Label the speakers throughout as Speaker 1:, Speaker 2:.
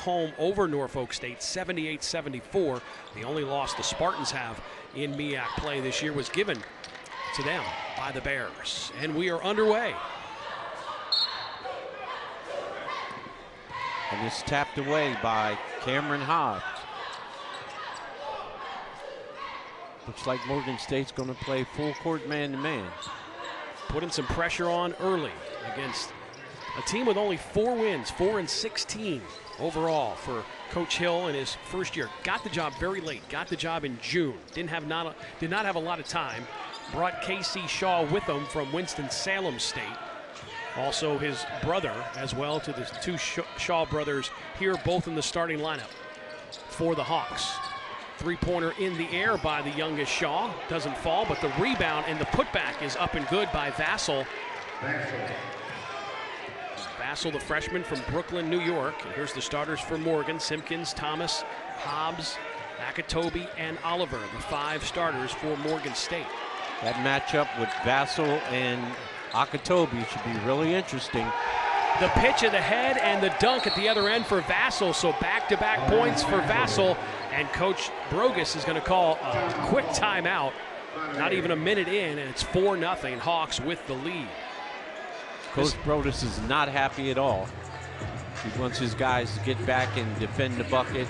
Speaker 1: home over Norfolk State, 78-74. The only loss the Spartans have in MEAC play this year was given to them by the Bears. And we are underway.
Speaker 2: And it's tapped away by Cameron Hobbs. Looks like Morgan State's going to play full court man-to-man.
Speaker 1: Putting some pressure on early against a team with only 4 wins, 4-16 overall for Coach Hill in his first year. Got the job very late, got the job in June. Did not have a lot of time. Brought K.C. Shaw with him from Winston-Salem State. Also his brother as well, to the 2 Shaw brothers here, both in the starting lineup for the Hawks. 3-pointer in the air by the youngest Shaw. Doesn't fall, but the rebound and the putback is up and good by Vassell. Vassell, the freshman from Brooklyn, New York. And here's the starters for Morgan: Simpkins, Thomas, Hobbs, Akatobi, and Oliver, the 5 starters for Morgan State.
Speaker 2: That matchup with Vassell and Akatobi should be really interesting.
Speaker 1: The pitch of the head and the dunk at the other end for Vassell. So back-to-back points for Vassell. And Coach Brogus is going to call a quick timeout. Not even a minute in, and it's 4-0. Hawks with the lead.
Speaker 2: Coach Brogus is not happy at all. He wants his guys to get back and defend the bucket.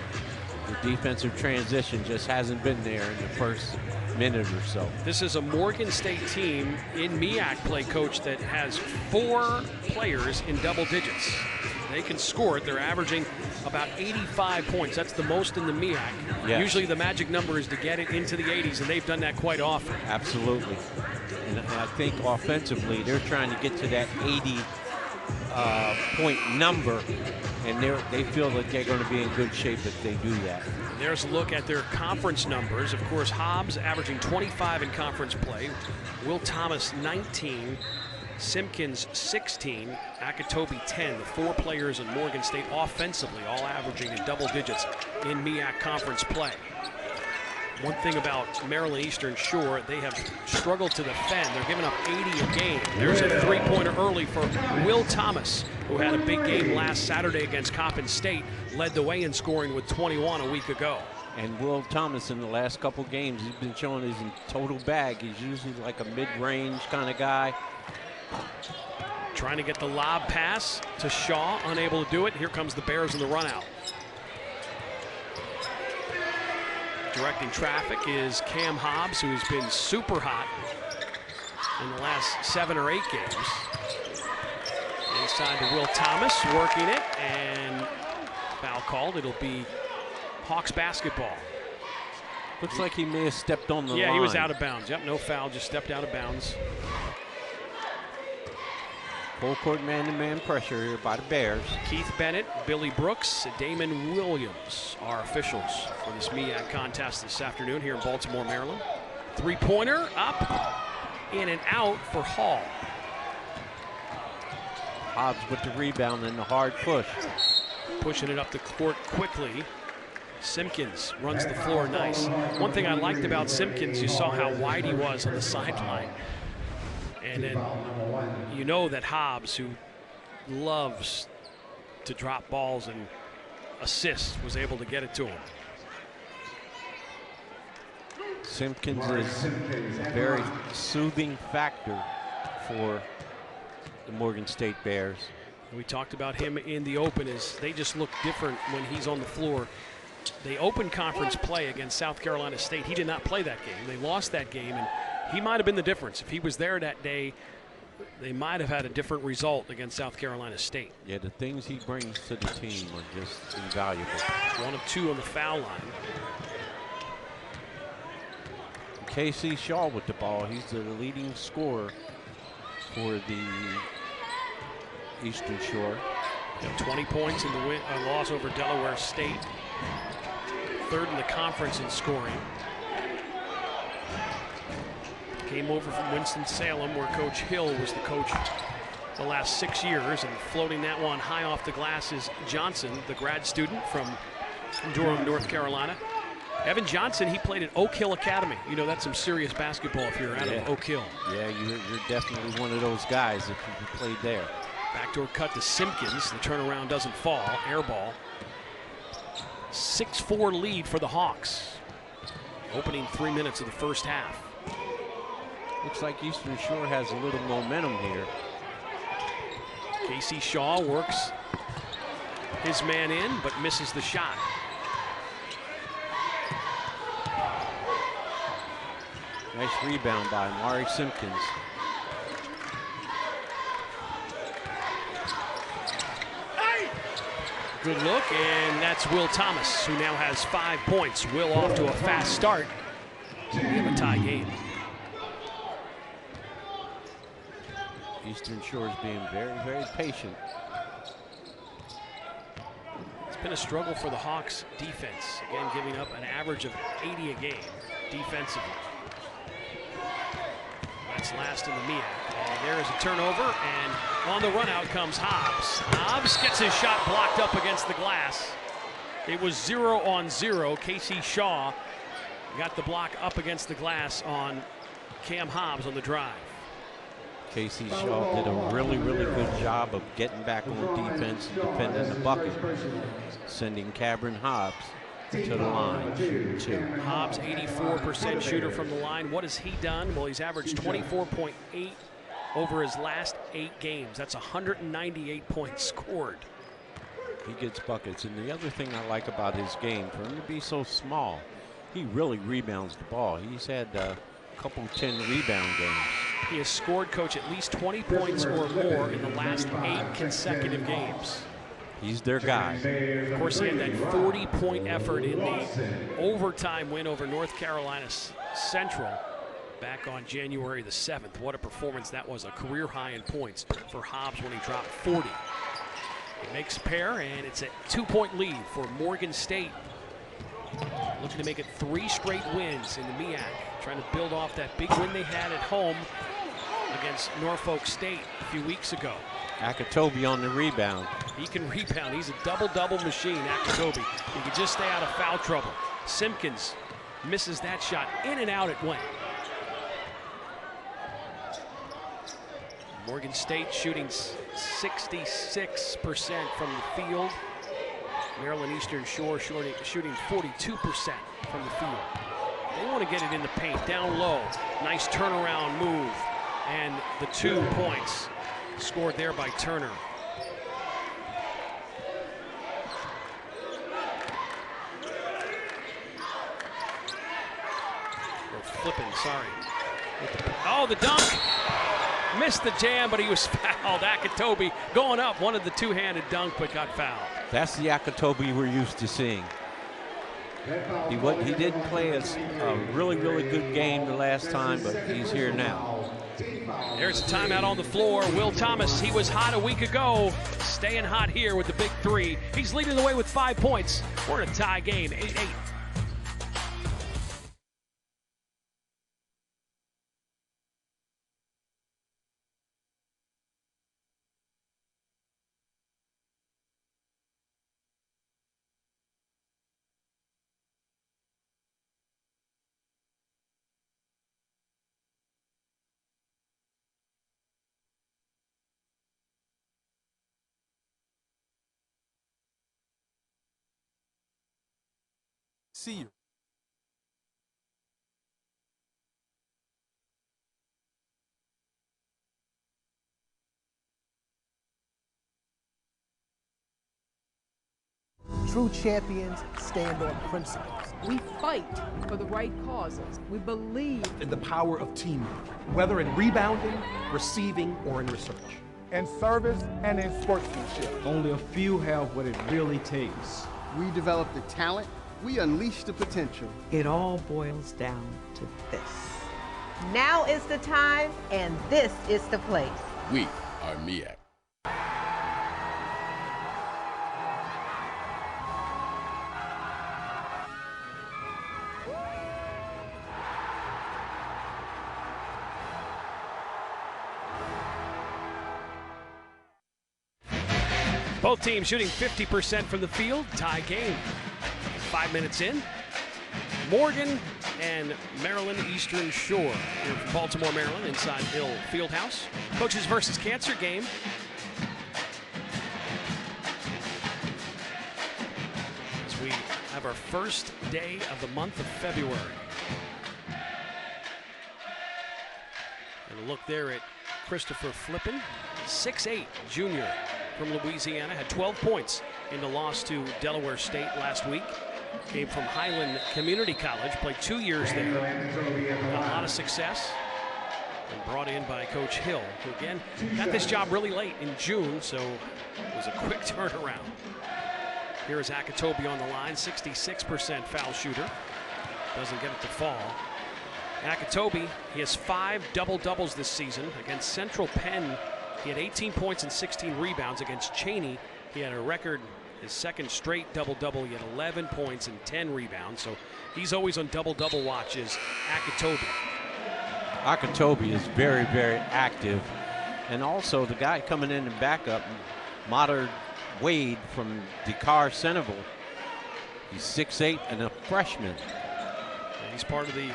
Speaker 2: The defensive transition just hasn't been there in the first minute or so.
Speaker 1: This is a Morgan State team in MEAC play, Coach, that has 4 players in double digits. They can score it. They're averaging about 85 points. That's the most in the MEAC. Yes. Usually the magic number is to get it into the 80s, and they've done that quite often.
Speaker 2: Absolutely. And I think offensively, they're trying to get to that 80 point number, and they feel that they're going to be in good shape if they do that.
Speaker 1: There's a look at their conference numbers. Of course, Hobbs averaging 25 in conference play. Will Thomas 19. Simpkins 16, Akatobi 10. The 4 players in Morgan State offensively all averaging in double digits in MEAC conference play. One thing about Maryland Eastern Shore, they have struggled to defend. They're giving up 80 a game. There's a 3-pointer early for Will Thomas, who had a big game last Saturday against Coppin State, led the way in scoring with 21 a week ago.
Speaker 2: And Will Thomas in the last couple games, he's been showing his total bag. He's usually like a mid-range kind of guy.
Speaker 1: Trying to get the lob pass to Shaw, unable to do it. Here comes the Bears in the run out. Directing traffic is Cam Hobbs, who's been super hot in the last 7 or 8 games. Inside to Will Thomas, working it, and foul called. It'll be Hawks basketball.
Speaker 2: Looks like he may have stepped on the line.
Speaker 1: Yeah, he was out of bounds. Yep, no foul, just stepped out of bounds.
Speaker 2: Full court man-to-man pressure here by the Bears.
Speaker 1: Keith Bennett, Billy Brooks, Damon Williams are officials for this MEAC contest this afternoon here in Baltimore, Maryland. 3-pointer up, in and out for Hall.
Speaker 2: Hobbs with the rebound and the hard push.
Speaker 1: Pushing it up the court quickly. Simpkins runs the floor nice. One thing I liked about Simpkins, you saw how wide he was on the sideline. And then you know that Hobbs, who loves to drop balls and assist, was able to get it to him.
Speaker 2: Simpkins is a very soothing factor for the Morgan State Bears.
Speaker 1: We talked about him in the open, as they just look different when he's on the floor. They opened conference play against South Carolina State. He did not play that game. They lost that game, and he might have been the difference. If he was there that day, they might have had a different result against South Carolina State.
Speaker 2: Yeah, the things he brings to the team are just invaluable.
Speaker 1: 1 of 2 on the foul line.
Speaker 2: K.C. Shaw with the ball. He's the leading scorer for the Eastern Shore.
Speaker 1: 20 points in the loss over Delaware State. 3rd in the conference in scoring. Came over from Winston-Salem, where Coach Hill was the coach the last 6 years, and floating that one high off the glass is Johnson, the grad student from Durham, North Carolina. Evan Johnson, he played at Oak Hill Academy. You know, that's some serious basketball if you're out of Oak Hill.
Speaker 2: Yeah, you're definitely one of those guys if you played there.
Speaker 1: Backdoor cut to Simpkins. The turnaround doesn't fall. Air ball. 6-4 lead for the Hawks. Opening 3 minutes of the first half.
Speaker 2: Looks like Eastern Shore has a little momentum here.
Speaker 1: Casey Shaw works his man in, but misses the shot.
Speaker 2: Nice rebound by Mari Simpkins.
Speaker 1: Good look, and that's Will Thomas, who now has 5 points. Will off to a fast start. We have a tie game.
Speaker 2: Eastern Shore is being very, very patient.
Speaker 1: It's been a struggle for the Hawks defense. Again, giving up an average of 80 a game defensively. That's last in the MEAC. And there is a turnover, and on the run out comes Hobbs. Hobbs gets his shot blocked up against the glass. It was 0-on-0. Casey Shaw got the block up against the glass on Cam Hobbs on the drive.
Speaker 2: Casey Shaw did a really, really good job of getting back on defense and defending the bucket, sending Cameron Hobbs to the line, shooting 2.
Speaker 1: Hobbs, 84% shooter from the line. What has he done? Well, he's averaged 24.8 over his last 8 games. That's 198 points scored.
Speaker 2: He gets buckets. And the other thing I like about his game, for him to be so small, he really rebounds the ball. He's had a couple 10 rebound games.
Speaker 1: He has scored, Coach, at least 20 points or more in the last 8 consecutive games.
Speaker 2: He's their guy.
Speaker 1: Of course, he had that 40-point effort in the overtime win over North Carolina Central back on January the 7th. What a performance that was, a career high in points for Hobbs when he dropped 40. He makes a pair, and it's a 2-point lead for Morgan State. Looking to make it 3 straight wins in the MEAC, trying to build off that big win they had at home against Norfolk State a few weeks ago.
Speaker 2: Akatobi on the rebound.
Speaker 1: He can rebound. He's a double-double machine, Akatobi. He can just stay out of foul trouble. Simpkins misses that shot. In and out it went. Morgan State shooting 66% from the field. Maryland Eastern Shore shooting 42% from the field. They want to get it in the paint, down low. Nice turnaround move. And the 2 points scored there by Turner. Or flipping, sorry. Oh, the dunk. Missed the jam, but he was fouled. Akatobi going up, wanted the 2-handed dunk, but got fouled.
Speaker 2: That's the Akatobi we're used to seeing. He didn't play a really, really good game the last time, but he's here now.
Speaker 1: There's a timeout on the floor. Will Thomas, he was hot a week ago, staying hot here with the big 3. He's leading the way with 5 points. We're in a tie game, 8-8.
Speaker 3: See you.
Speaker 4: True champions stand on principles.
Speaker 5: We fight for the right causes. We believe
Speaker 6: in the power of teamwork, whether in rebounding, receiving, or in research.
Speaker 7: In service and in sportsmanship.
Speaker 8: Only a few have what it really takes.
Speaker 9: We develop the talent, we unleash the potential.
Speaker 10: It all boils down to this.
Speaker 11: Now is the time, and this is the place.
Speaker 12: We are MEAC.
Speaker 1: Both teams shooting 50% from the field. Tie game. 5 minutes in. Morgan and Maryland Eastern Shore here from Baltimore, Maryland, inside Hill Fieldhouse. Coaches versus Cancer game. As we have our first day of the month of February. And a look there at Christopher Flippin, 6'8", junior from Louisiana, had 12 points in the loss to Delaware State last week. Came from Highland Community College, played 2 years there. Got a lot of success. And brought in by Coach Hill, who again got this job really late in June, so it was a quick turnaround. Here is Akatobi on the line, 66% foul shooter. Doesn't get it to fall. Akatobi, he has 5 double-doubles this season. Against Central Penn, he had 18 points and 16 rebounds. Against Cheney, he had a record, his second straight double-double. He had 11 points and 10 rebounds. So he's always on double-double watch, is Akatobi.
Speaker 2: Akatobi is very, very active. And also the guy coming in and backup, Mater Wade from Dakar, Senegal. He's 6'8" and a freshman.
Speaker 1: And he's part of the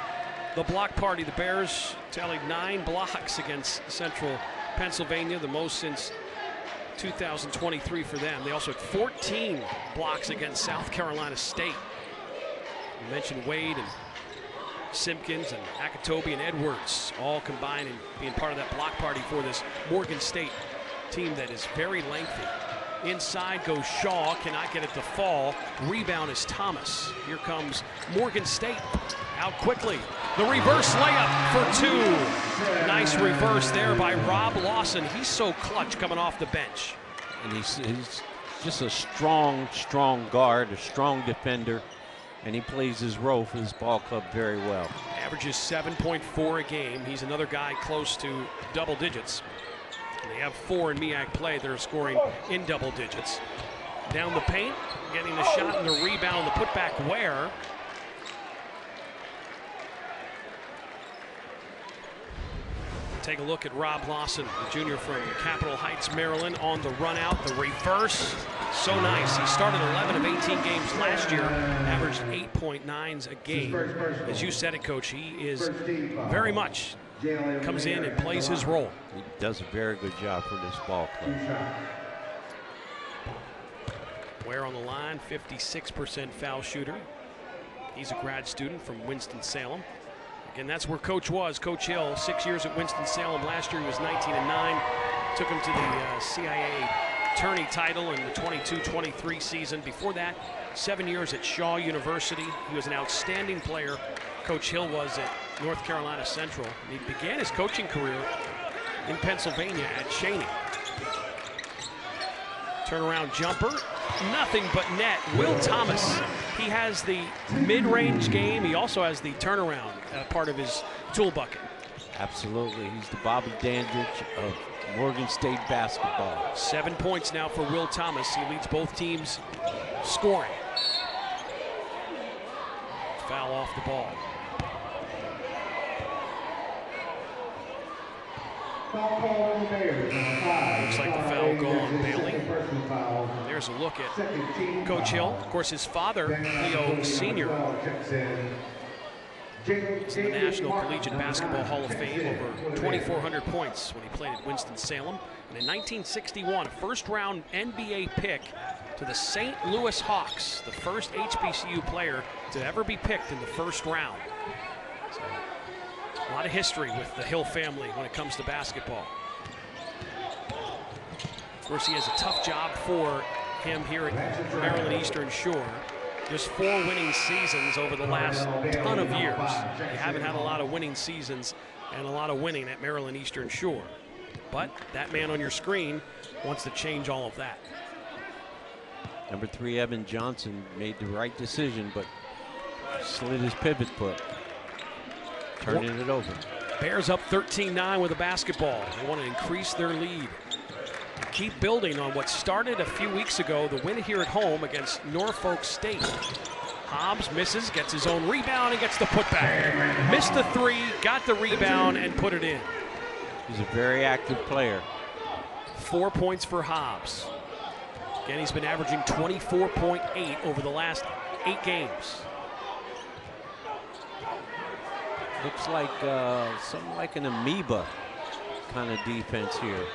Speaker 1: block party. The Bears tallied 9 blocks against Central Pennsylvania, the most since 2023 for them. They also had 14 blocks against South Carolina State. You mentioned Wade and Simpkins and Akatobi and Edwards all combined and being part of that block party for this Morgan State team that is very lengthy. Inside goes Shaw, cannot get it to fall. Rebound is Thomas. Here comes Morgan State out quickly. The reverse layup for 2. Nice reverse there by Rob Lawson. He's so clutch coming off the bench.
Speaker 2: And he's just a strong guard, a strong defender. And he plays his role for his ball club very well.
Speaker 1: Averages 7.4 a game. He's another guy close to double digits. And they have 4 in MEAC play that are scoring in double digits. Down the paint, getting the shot and the rebound and the putback Ware. Take a look at Rob Lawson, the junior from Capitol Heights, Maryland, on the run out, the reverse. So nice. He started 11 of 18 games last year, averaged 8.9s a game. As you said it, Coach, he is very much comes in and plays his role.
Speaker 2: He does a very good job for this ball club.
Speaker 1: Ware on the line, 56% foul shooter. He's a grad student from Winston-Salem. Again, that's where Coach was. Coach Hill, 6 years at Winston-Salem. Last year he was 19-9. Took him to the CIA tourney title in the 22-23 season. Before that, 7 years at Shaw University. He was an outstanding player. Coach Hill was at North Carolina Central. And he began his coaching career in Pennsylvania at Cheney. Turnaround jumper, nothing but net. Will Thomas, he has the mid-range game. He also has the turnaround part of his tool bucket.
Speaker 2: Absolutely, he's the Bobby Dandridge of Morgan State basketball.
Speaker 1: 7 points now for Will Thomas. He leads both teams scoring. Foul off the ball. Looks like the foul go on Bailey. There's a look at Coach Hill. Of course, his father, Leo Sr., is in the National Collegiate Basketball Hall of Fame, over 2,400 points when he played at Winston-Salem. And in 1961, a first-round NBA pick to the St. Louis Hawks, the first HBCU player to ever be picked in the first round. So, a lot of history with the Hill family when it comes to basketball. Of course, he has a tough job for him here at Maryland Eastern Shore. Just 4 winning seasons over the last ton of years. They haven't had a lot of winning seasons and a lot of winning at Maryland Eastern Shore. But that man on your screen wants to change all of that.
Speaker 2: Number 3, Evan Johnson, made the right decision, but slid his pivot foot, turning it over.
Speaker 1: Bears up 13-9 with a basketball. They want to increase their lead. Keep building on what started a few weeks ago, the win here at home against Norfolk State. Hobbs misses, gets his own rebound, and gets the putback. Missed the 3, got the rebound, and put it in.
Speaker 2: He's a very active player.
Speaker 1: 4 points for Hobbs. Again, he's been averaging 24.8 over the last 8 games.
Speaker 2: Looks like something like an amoeba kind of defense here.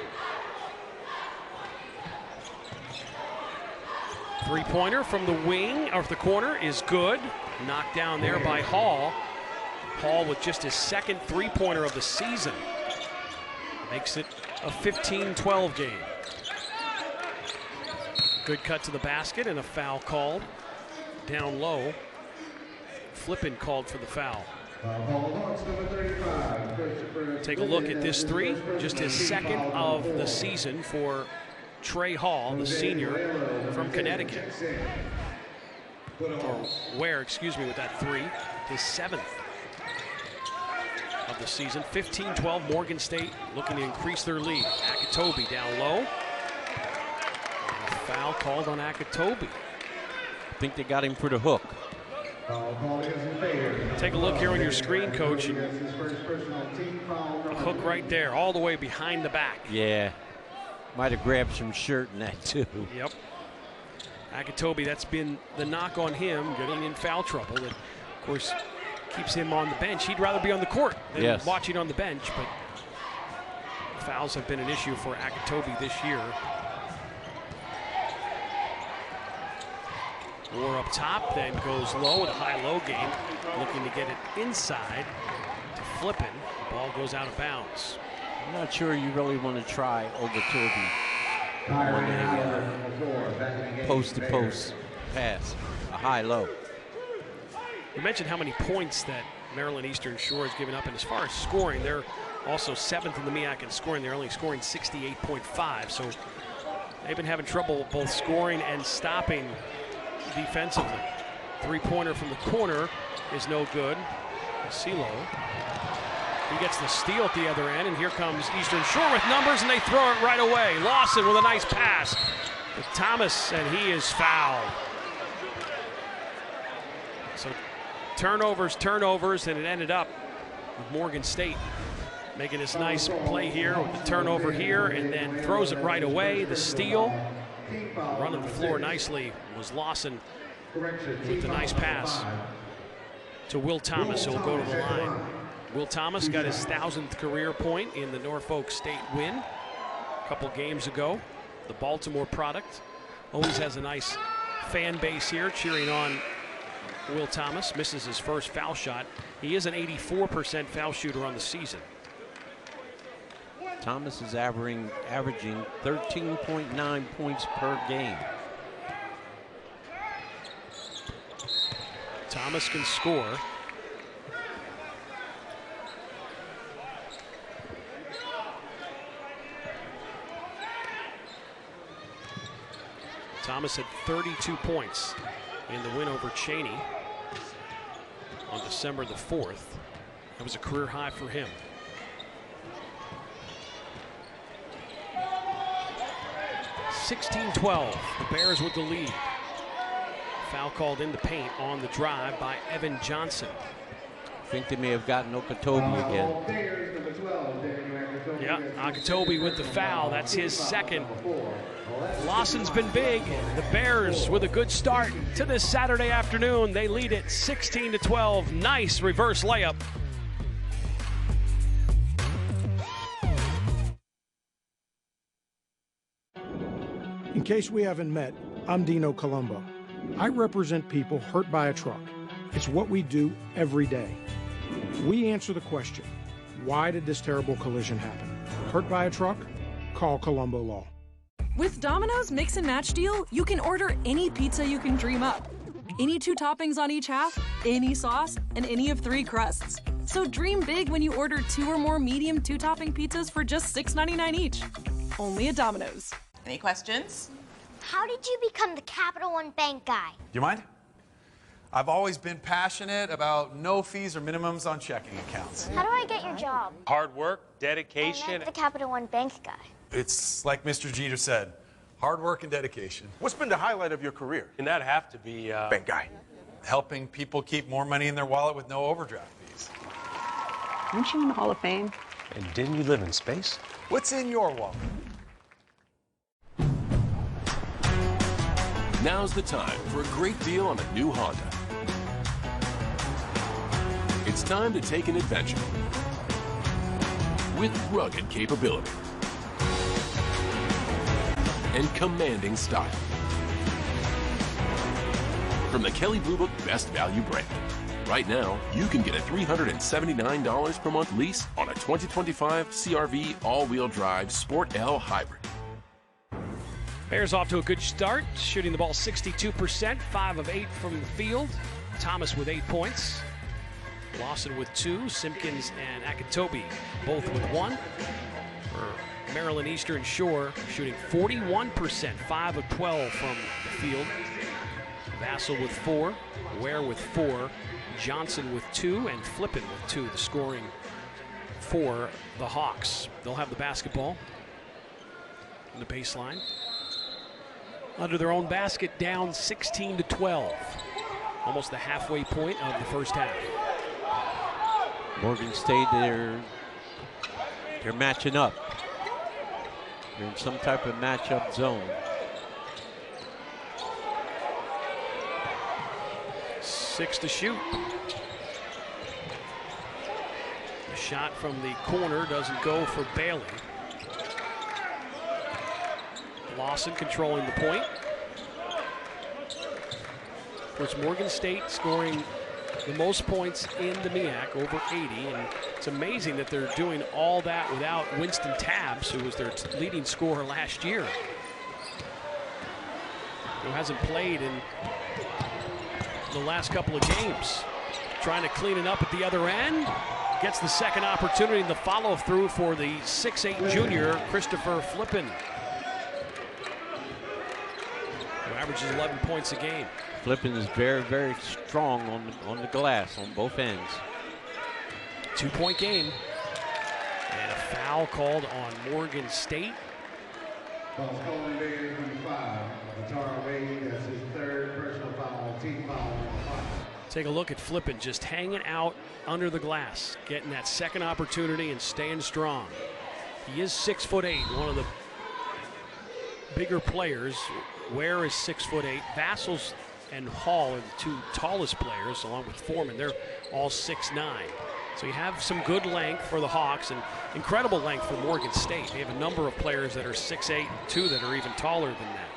Speaker 1: Three-pointer from the wing, or the corner, is good. Knocked down there by Hall. Hall with just his second three-pointer of the season. Makes it a 15-12 game. Good cut to the basket and a foul called. Down low. Flippin called for the foul. Take a look at this three. Just his second of the season for Trey Hall, the senior from Connecticut. Or Ware, excuse me, with that three. His seventh of the season. 15-12, Morgan State looking to increase their lead. Akitobi down low. And a foul called on Akitobi.
Speaker 2: I think they got him for the hook.
Speaker 1: Take a look here on your screen, Coach. A hook right there, all the way behind the back.
Speaker 2: Yeah. Might have grabbed some shirt in that, too.
Speaker 1: Yep. Akitobi, that's been the knock on him, getting in foul trouble. That, of course, keeps him on the bench. He'd rather be on the court than watching on the bench, but fouls have been an issue for Akitobi this year. War up top, then goes low in a high-low game, looking to get it inside to Flippin. Ball goes out of bounds.
Speaker 2: I'm not sure you really want to try Ogatobi on a post-to-post pass, a high-low.
Speaker 1: You mentioned how many points that Maryland Eastern Shore has given up, and as far as scoring, they're also 7th in the MEAC in scoring. They're only scoring 68.5, so they've been having trouble both scoring and stopping defensively. Three-pointer from the corner is no good. CeeLo. He gets the steal at the other end, and here comes Eastern Shore with numbers, and they throw it right away. Lawson with a nice pass to Thomas, and he is fouled. So turnovers, and it ended up with Morgan State making this nice play here with the turnover here, and then throws it right away. The steal, running the floor nicely, was Lawson with the nice pass to Will Thomas, who will go to the line. Will Thomas got his 1,000th career point in the Norfolk State win a couple games ago. The Baltimore product. Always has a nice fan base here cheering on Will Thomas. Misses his first foul shot. He is an 84% foul shooter on the season.
Speaker 2: Thomas is averaging 13.9 points per game.
Speaker 1: Thomas can score. Thomas had 32 points in the win over Cheney on December the 4th. That was a career high for him. (16-12), the Bears with the lead. Foul called in the paint on the drive by Evan Johnson.
Speaker 2: I think they may have gotten Okatobi again.
Speaker 1: Yeah, Akitobi with the foul. That's his second. Lawson's been big. The Bears with a good start to this Saturday afternoon. They lead it 16-12. Nice reverse layup.
Speaker 3: In case we haven't met, I'm Dino Colombo. I represent people hurt by a truck. It's what we do every day. We answer the question, why did this terrible collision happen? Hurt by a truck? Call Colombo Law.
Speaker 12: With Domino's Mix and Match deal, you can order any pizza you can dream up. Any 2 toppings on each half, any sauce, and any of 3 crusts. So dream big when you order 2 or more medium 2-topping pizzas for just $6.99 each. Only at Domino's.
Speaker 13: Any questions?
Speaker 14: How did you become the Capital One Bank guy?
Speaker 15: Do you mind? I've always been passionate about no fees or minimums on checking accounts.
Speaker 14: How do I get your job?
Speaker 16: Hard work, dedication.
Speaker 14: I meant the Capital One Bank guy.
Speaker 15: It's like Mr. Jeter said, hard work and dedication.
Speaker 16: What's been the highlight of your career? And that'd have to be
Speaker 15: bank guy. Helping people keep more money in their wallet with no overdraft fees.
Speaker 10: Aren't you in the Hall of Fame?
Speaker 16: And didn't you live in space?
Speaker 15: What's in your wallet?
Speaker 17: Now's the time for a great deal on a new Honda. It's time to take an adventure with rugged capability and commanding style. from the Kelley Blue Book Best Value brand. Right now, you can get a $379 per month lease on a 2025 CR-V all-wheel drive Sport L Hybrid.
Speaker 1: Bears off to a good start, shooting the ball 62%, 5 of 8 from the field. Thomas with 8 points. Lawson with 2, Simpkins and Akitobi both with 1. For Maryland Eastern Shore, shooting 41%, 5 of 12 from the field. Vassell with 4, Ware with 4, Johnson with 2, and Flippin with 2, the scoring for the Hawks. They'll have the basketball in the baseline. Under their own basket, down 16-12. Almost the halfway point of the first half.
Speaker 2: Morgan State, they're matching up. They're in some type of matchup zone.
Speaker 1: 6 to shoot. The shot from the corner doesn't go for Bailey. Lawson controlling the point. Of course, Morgan State scoring the most points in the MEAC, over 80, and it's amazing that they're doing all that without Winston Tabbs, who was their leading scorer last year, who hasn't played in the last couple of games. Trying to clean it up at the other end. Gets the second opportunity in the follow-through for the 6'8 junior, Christopher Flippin, who averages 11 points a game.
Speaker 2: Flippin is very, very strong on the glass on both ends.
Speaker 1: 2-point game. And a foul called on Morgan State. Take a look at Flippin just hanging out under the glass, getting that second opportunity and staying strong. He is 6'8", one of the bigger players. Ware is 6'8". Vassell's and Hall are the 2 tallest players, along with Foreman. They're all 6'9". So you have some good length for the Hawks and incredible length for Morgan State. They have a number of players that are 6'8", and 2 that are even taller than that.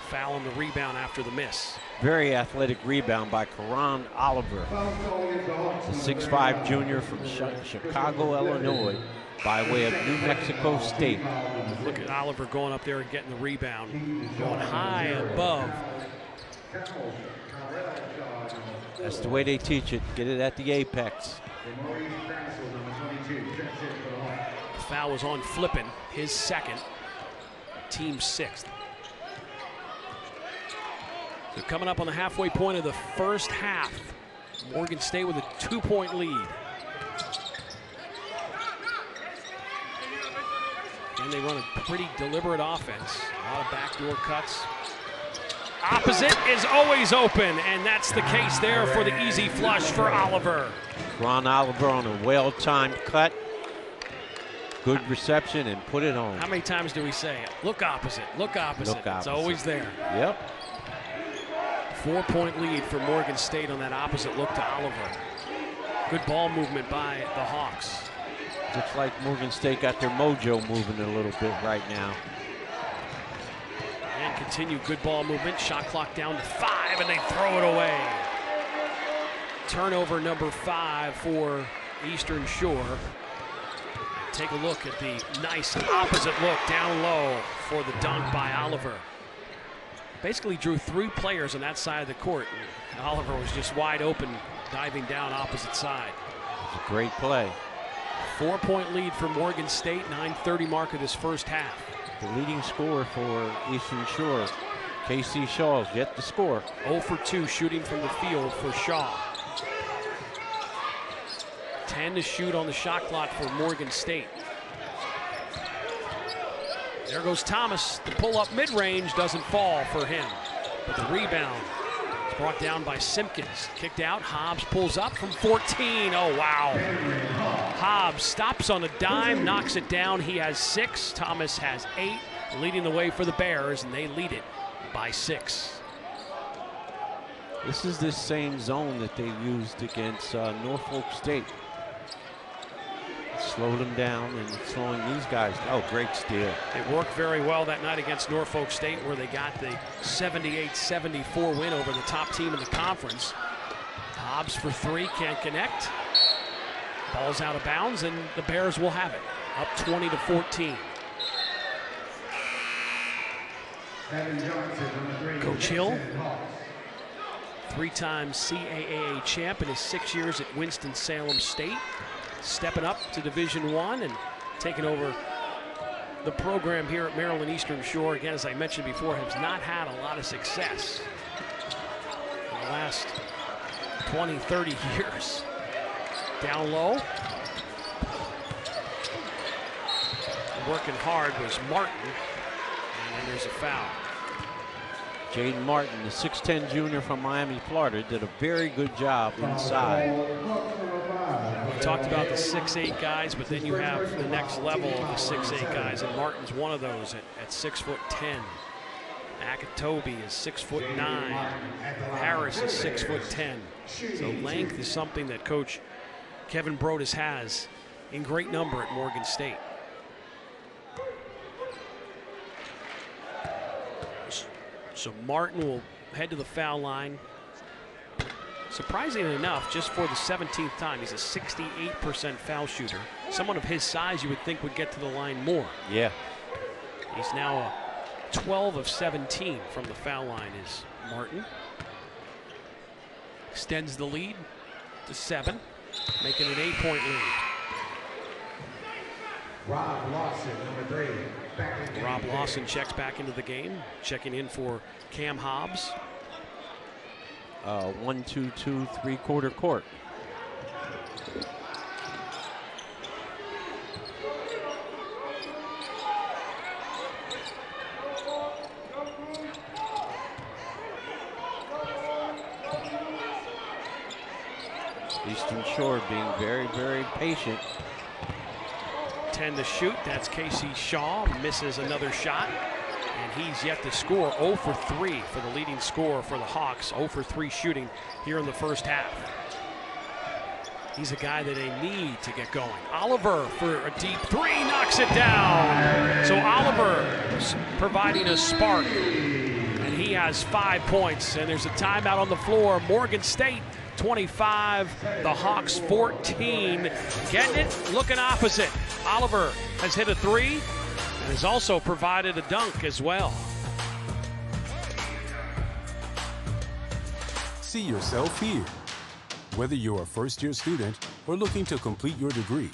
Speaker 1: Foul on the rebound after the miss.
Speaker 2: Very athletic rebound by Karan Oliver, a 6'5" junior from Chicago, Illinois, by way of New Mexico State.
Speaker 1: Look at Oliver going up there and getting the rebound, going high above.
Speaker 2: That's the way they teach it. Get it at the apex.
Speaker 1: The foul was on Flippin, his second, team 6th. So coming up on the halfway point of the first half, Morgan State with a 2-point lead. And they run a pretty deliberate offense. A lot of backdoor cuts. Opposite is always open, and that's the case there for the easy flush for Oliver.
Speaker 2: Ron Oliver on a well-timed cut. Good reception and put it home.
Speaker 1: How many times do we say it? Look opposite, look opposite.
Speaker 2: Look opposite.
Speaker 1: It's always there.
Speaker 2: Yep.
Speaker 1: 4-point lead for Morgan State on that opposite look to Oliver. Good ball movement by the Hawks.
Speaker 2: Looks like Morgan State got their mojo moving a little bit right now.
Speaker 1: And continue good ball movement. Shot clock down to 5, and they throw it away. Turnover number 5 for Eastern Shore. Take a look at the nice opposite look down low for the dunk by Oliver. Basically drew 3 players on that side of the court. And Oliver was just wide open, diving down opposite side.
Speaker 2: It's a great play.
Speaker 1: 4-point lead for Morgan State, 9:30 mark of this first half.
Speaker 2: The leading scorer for Eastern Shore, K.C. Shaw's yet to score.
Speaker 1: 0 for 2 shooting from the field for Shaw. 10 to shoot on the shot clock for Morgan State. There goes Thomas. The pull-up mid-range doesn't fall for him. But the rebound is brought down by Simpkins. Kicked out. Hobbs pulls up from 14. Oh, wow. Hobbs stops on a dime, knocks it down. He has 6. Thomas has 8, leading the way for the Bears, and they lead it by 6.
Speaker 2: This is this same zone that they used against Norfolk State. slowed him down and slowing these guys. Oh, great steal.
Speaker 1: It worked very well that night against Norfolk State, where they got the 78-74 win over the top team in the conference. Hobbs for three, can't connect. Ball's out of bounds, and the Bears will have it. Up 20-14. Coach Hill, three-time CAAA champ in his 6 years at Winston-Salem State, stepping up to Division I and taking over the program here at Maryland Eastern Shore. Again, as I mentioned before, has not had a lot of success in the last 20, 30 years. Down low. Working hard was Martin, and then there's a foul.
Speaker 2: Jaden Martin, the 6'10 junior from Miami, Florida, did a very good job inside.
Speaker 1: We talked about the 6'8 guys, but then you have the next level of the 6'8 guys, and Martin's one of those at 6'10". Akatobi is 6'9". Harris is 6'10". So length is something that Coach Kevin Brodus has in great number at Morgan State. So Martin will head to the foul line. Surprisingly enough, just for the 17th time, he's a 68% foul shooter. Someone of his size you would think would get to the line more.
Speaker 2: Yeah.
Speaker 1: He's now a 12 of 17 from the foul line is Martin. Extends the lead to 7, making an 8-point lead.
Speaker 13: Rob Lawson, number 3.
Speaker 1: Rob Lawson checks back into the game, checking in for Cam Hobbs.
Speaker 2: 1-2-2 3/4 court. Eastern Shore being very, very patient.
Speaker 1: 10 to shoot. That's Casey Shaw. Misses another shot. And he's yet to score. 0 for 3 for the leading scorer for the Hawks. 0 for 3 shooting here in the first half. He's a guy that they need to get going. Oliver for a deep 3, knocks it down. So Oliver providing a spark. And he has 5 points. And there's a timeout on the floor. Morgan State 25, the Hawks 14. Getting it, looking opposite. Oliver has hit a 3 and has also provided a dunk as well.
Speaker 18: See yourself here. Whether you're a first-year student or looking to complete your degree,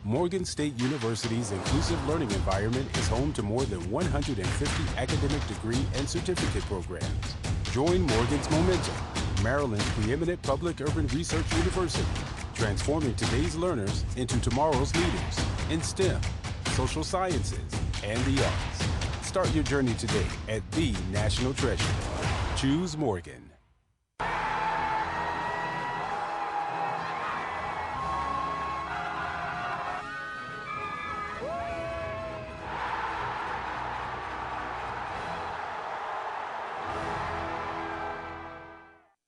Speaker 18: Morgan State University's inclusive learning environment is home to more than 150 academic degree and certificate programs. Join Morgan's Momentum, Maryland's preeminent public urban research university, transforming today's learners into tomorrow's leaders in STEM, social sciences, and the arts. Start your journey today at the National Treasure. Choose Morgan.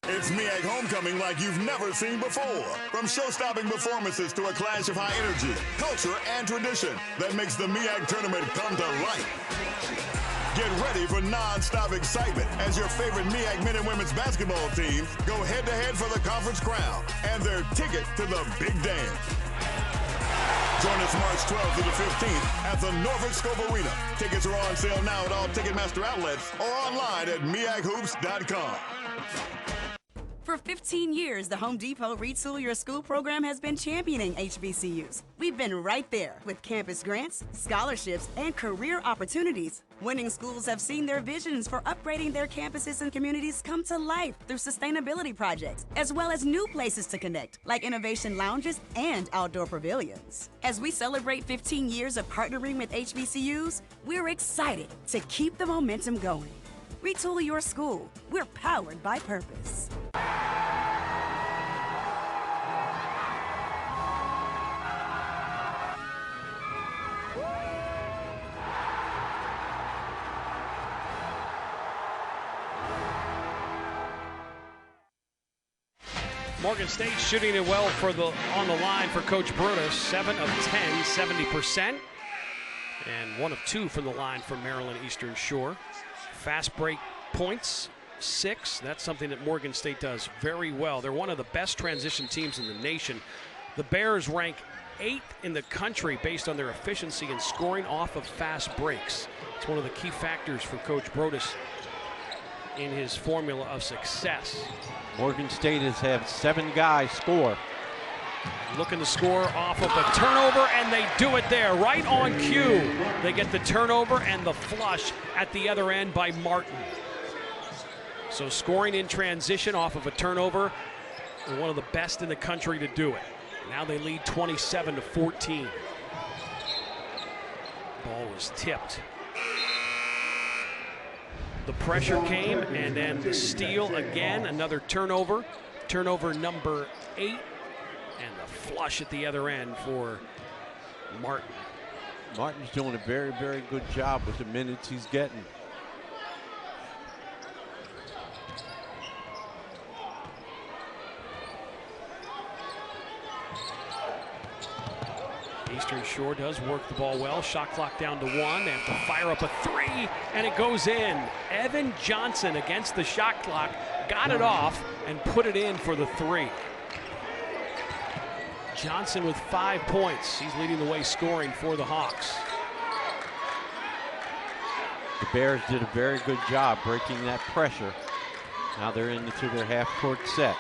Speaker 19: It's MEAG Homecoming like you've never seen before. From show-stopping performances to a clash of high energy, culture, and tradition that makes the MEAG tournament come to life. Get ready for non-stop excitement as your favorite MEAG men and women's basketball teams go head-to-head for the conference crown and their ticket to the big dance. Join us March 12th to the 15th at the Norfolk Scope Arena. Tickets are on sale now at all Ticketmaster outlets or online at MEAGHoops.com.
Speaker 20: For 15 years, the Home Depot Retool Your School program has been championing HBCUs. We've been right there with campus grants, scholarships, and career opportunities. Winning schools have seen their visions for upgrading their campuses and communities come to life through sustainability projects, as well as new places to connect, like innovation lounges and outdoor pavilions. As we celebrate 15 years of partnering with HBCUs, we're excited to keep the momentum going. Retool your school. We're powered by purpose.
Speaker 1: Morgan State shooting it well on the line for Coach Brutus. 7 of 10, 70%. And 1 of 2 from the line for Maryland Eastern Shore. Fast break points, 6. That's something that Morgan State does very well. They're one of the best transition teams in the nation. The Bears rank 8th in the country based on their efficiency in scoring off of fast breaks. It's one of the key factors for Coach Brutus in his formula of success.
Speaker 2: Morgan State has had 7 guys score.
Speaker 1: Looking to score off of a turnover, and they do it there, right on cue. They get the turnover and the flush at the other end by Martin. So scoring in transition off of a turnover, they're one of the best in the country to do it. Now they lead 27-14. Ball was tipped. The pressure came, and then the steal again, another turnover. Turnover number 8, and the flush at the other end for Martin.
Speaker 2: Martin's doing a very, very good job with the minutes he's getting.
Speaker 1: Eastern Shore does work the ball well. Shot clock down to 1. They have to fire up a 3, and it goes in. Evan Johnson against the shot clock, got it off and put it in for the 3. Johnson with 5 points. He's leading the way scoring for the Hawks.
Speaker 2: The Bears did a very good job breaking that pressure. Now they're into their half-court set.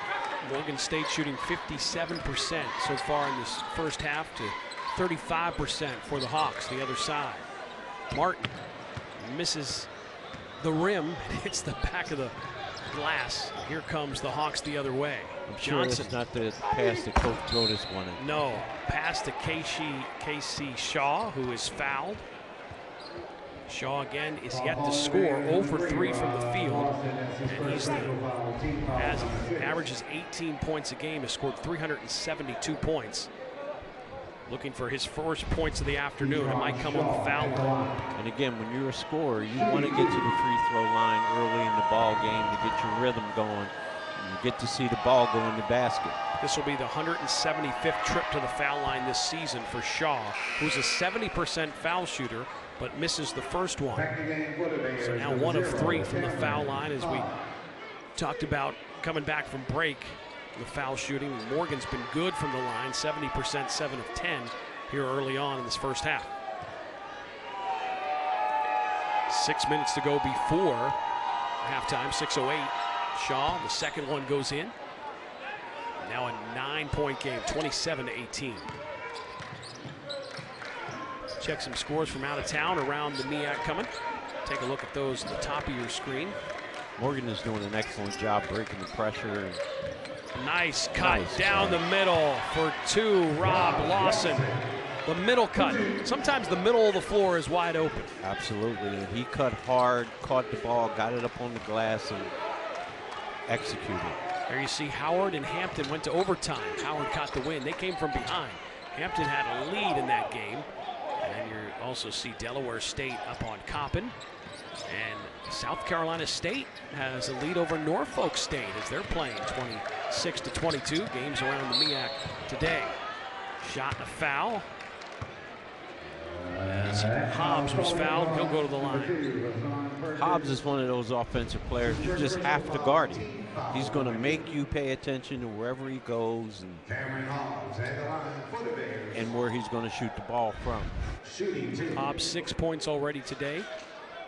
Speaker 1: Morgan State shooting 57% so far in this first half to 35% for the Hawks, the other side. Martin misses the rim, hits the back of the glass. Here comes the Hawks the other way.
Speaker 2: I'm sure it's not the pass that Coach Broadus wanted.
Speaker 1: No, pass to Casey Shaw, who is fouled. Shaw again is yet to score, 0 for 3 from the field, and averages 18 points a game, has scored 372 points. Looking for his first points of the afternoon. It might come on the foul line.
Speaker 2: And again, when you're a scorer, you want to get to the free throw line early in the ball game to get your rhythm going. And you get to see the ball go in the basket.
Speaker 1: This will be the 175th trip to the foul line this season for Shaw, who's a 70% foul shooter, but misses the first one. So now 1 of 3 from the foul line, as we talked about coming back from break. The foul shooting. Morgan's been good from the line, 70%, 7 of 10 here early on in this first half. 6 minutes to go before halftime, 6:08. Shaw, the second one goes in. Now a 9-point game, 27-18. Check some scores from out of town around the MEAC coming. Take a look at those at the top of your screen.
Speaker 2: Morgan is doing an excellent job breaking the pressure.
Speaker 1: Nice cut down the middle for 2, Rob Lawson. The middle cut. Sometimes the middle of the floor is wide open.
Speaker 2: Absolutely, and he cut hard, caught the ball, got it up on the glass, and executed.
Speaker 1: There you see Howard and Hampton went to overtime. Howard caught the win. They came from behind. Hampton had a lead in that game. And you also see Delaware State up on Coppin. And South Carolina State has a lead over Norfolk State as they're playing 26-22. Games around the MEAC today. Shot and a foul. As Hobbs was fouled, he'll go to the line.
Speaker 2: Hobbs is one of those offensive players you just have to guard him. He's going to make you pay attention to wherever he goes and where he's going to shoot the ball from.
Speaker 1: Hobbs 6 points already today.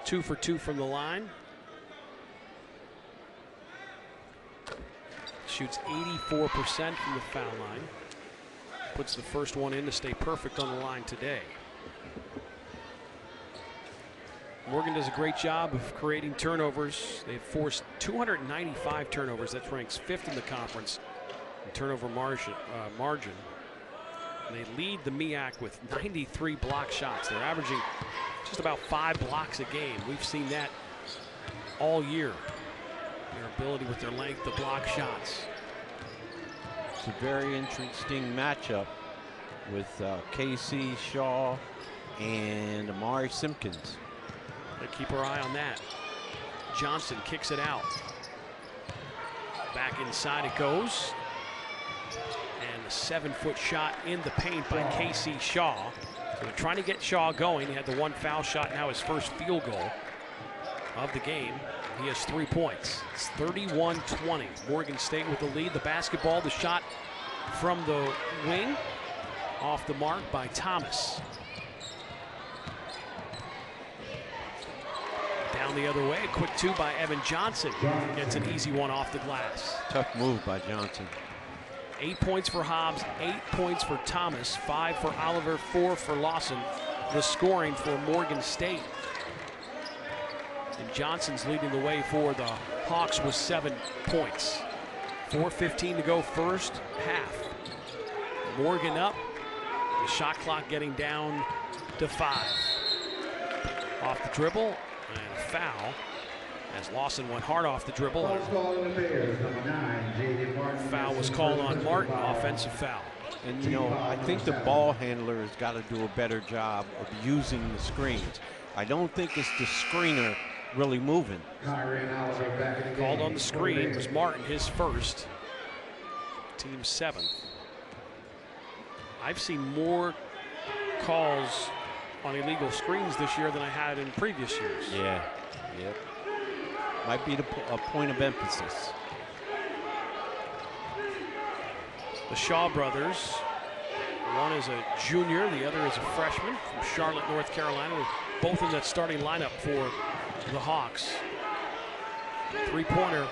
Speaker 1: 2 for 2 from the line. Shoots 84% from the foul line. Puts the first one in to stay perfect on the line today. Morgan does a great job of creating turnovers. They've forced 295 turnovers. That ranks 5th in the conference in turnover margin. And they lead the MEAC with 93 block shots. They're averaging just about 5 blocks a game. We've seen that all year. Their ability with their length to block shots.
Speaker 2: It's a very interesting matchup with KC Shaw and Amari Simpkins.
Speaker 1: Keep our eye on that. Johnson kicks it out. Back inside it goes. And a 7-foot shot in the paint by Casey Shaw. So they're trying to get Shaw going. He had the 1 foul shot, now his first field goal of the game. He has 3 points. It's 31-20. Morgan State with the lead. The basketball, the shot from the wing, off the mark by Thomas. Down the other way, a quick 2 by Evan Johnson. Gets an easy one off the glass.
Speaker 2: Tough move by Johnson.
Speaker 1: 8 points for Hobbs, 8 points for Thomas, 5 for Oliver, 4 for Lawson. The scoring for Morgan State. And Johnson's leading the way for the Hawks with 7 points. 4:15 to go first half. Morgan up. The shot clock getting down to 5. Off the dribble and a foul as Lawson went hard off the dribble. Foul was called on Martin, offensive foul.
Speaker 2: And, you know, I think the ball handler has got to do a better job of using the screens. I don't think it's the screener really moving.
Speaker 1: Called on the screen was Martin, his first. Team 7th. I've seen more calls on illegal screens this year than I had in previous years.
Speaker 2: Yeah, yep. Might be a point of emphasis.
Speaker 1: The Shaw brothers, one is a junior, the other is a freshman from Charlotte, North Carolina, both in that starting lineup for the Hawks. 3-pointer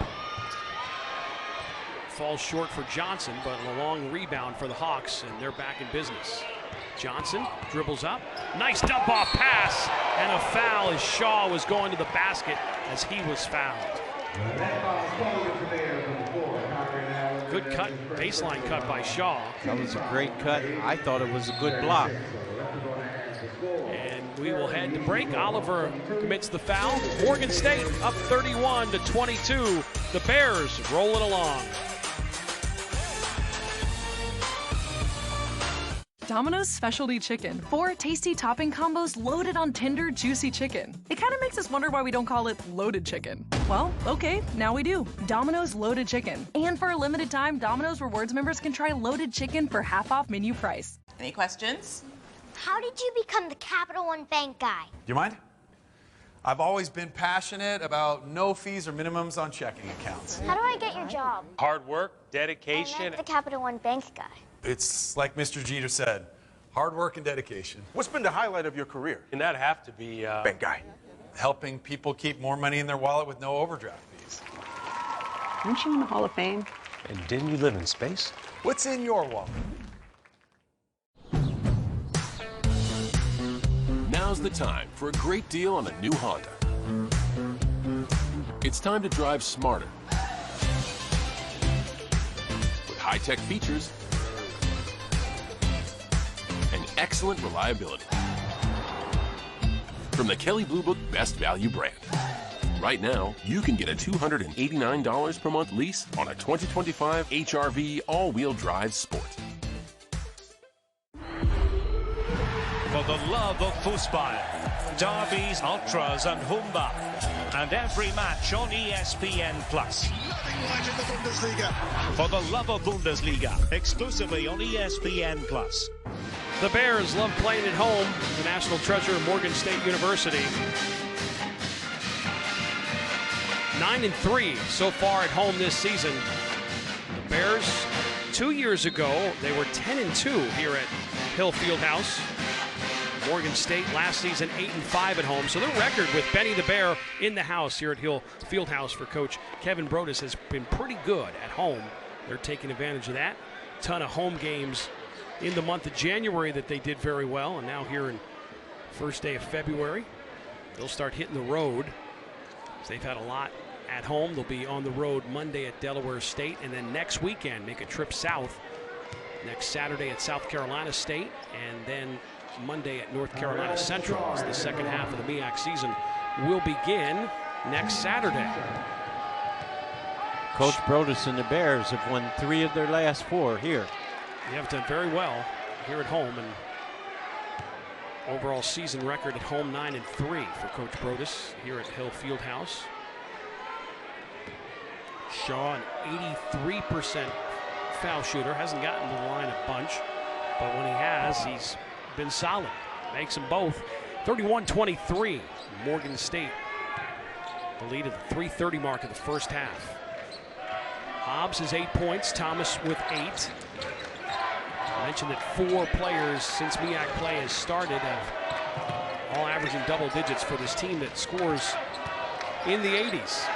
Speaker 1: falls short for Johnson, but a long rebound for the Hawks, and they're back in business. Johnson dribbles up, nice dump off pass, and a foul as Shaw was going to the basket as he was fouled. Good cut, baseline cut by Shaw.
Speaker 2: That was a great cut. I thought it was a good block.
Speaker 1: And we will head to break. Oliver commits the foul. Morgan State up 31-22. The Bears rolling along.
Speaker 12: Domino's Specialty Chicken. 4 tasty topping combos loaded on tender, juicy chicken. It kind of makes us wonder why we don't call it loaded chicken. Well, okay, now we do. Domino's Loaded Chicken. And for a limited time, Domino's Rewards members can try loaded chicken for half off menu price.
Speaker 21: Any questions?
Speaker 14: How did you become the Capital One Bank guy?
Speaker 15: Do you mind? I've always been passionate about no fees or minimums on checking accounts.
Speaker 14: How do I get your job?
Speaker 16: Hard work, dedication.
Speaker 14: I meant the Capital One Bank guy.
Speaker 15: It's like Mr. Jeter said, hard work and dedication.
Speaker 16: What's been the highlight of your career? And that have to be
Speaker 15: bank guy. Helping people keep more money in their wallet with no overdraft fees.
Speaker 10: Aren't you in the Hall of Fame?
Speaker 16: And didn't you live in space?
Speaker 15: What's in your wallet?
Speaker 17: Now's the time for a great deal on a new Honda. It's time to drive smarter. With high-tech features and excellent reliability. From the Kelley Blue Book Best Value brand. Right now, you can get a $289 per month lease on a 2025 HR-V all-wheel drive Sport.
Speaker 22: For the love of football, derbies, ultras and Humba. And every match on ESPN+. For the love of Bundesliga, exclusively on ESPN+.
Speaker 1: The Bears love playing at home. The national treasure of Morgan State University. 9-3 so far at home this season. The Bears, 2 years ago, they were 10-2 here at Hill Fieldhouse. Morgan State last season 8-5 at home. So their record with Benny the Bear in the house here at Hill Fieldhouse for Coach Kevin Brodus has been pretty good at home. They're taking advantage of that. Ton of home games in the month of January that they did very well. And now here in first day of February, they'll start hitting the road. They've had a lot at home. They'll be on the road Monday at Delaware State. And then next weekend, make a trip south. Next Saturday at South Carolina State. And then Monday at North Carolina Central as the second half of the MEAC season will begin next Saturday.
Speaker 2: Coach Brodus and the Bears have won 3 of their last 4 here.
Speaker 1: They have done very well here at home, and overall season record at home 9-3 for Coach Brodus here at Hill Fieldhouse. Shaw an 83% foul shooter. Hasn't gotten to the line a bunch, but when he has, he's been solid. Makes them both. 31-23. Morgan State. The lead at the 3:30 mark of the first half. Hobbs has 8 points. Thomas with 8. I mentioned that 4 players since MEAC play has started have all averaging double digits for this team that scores in the 80s.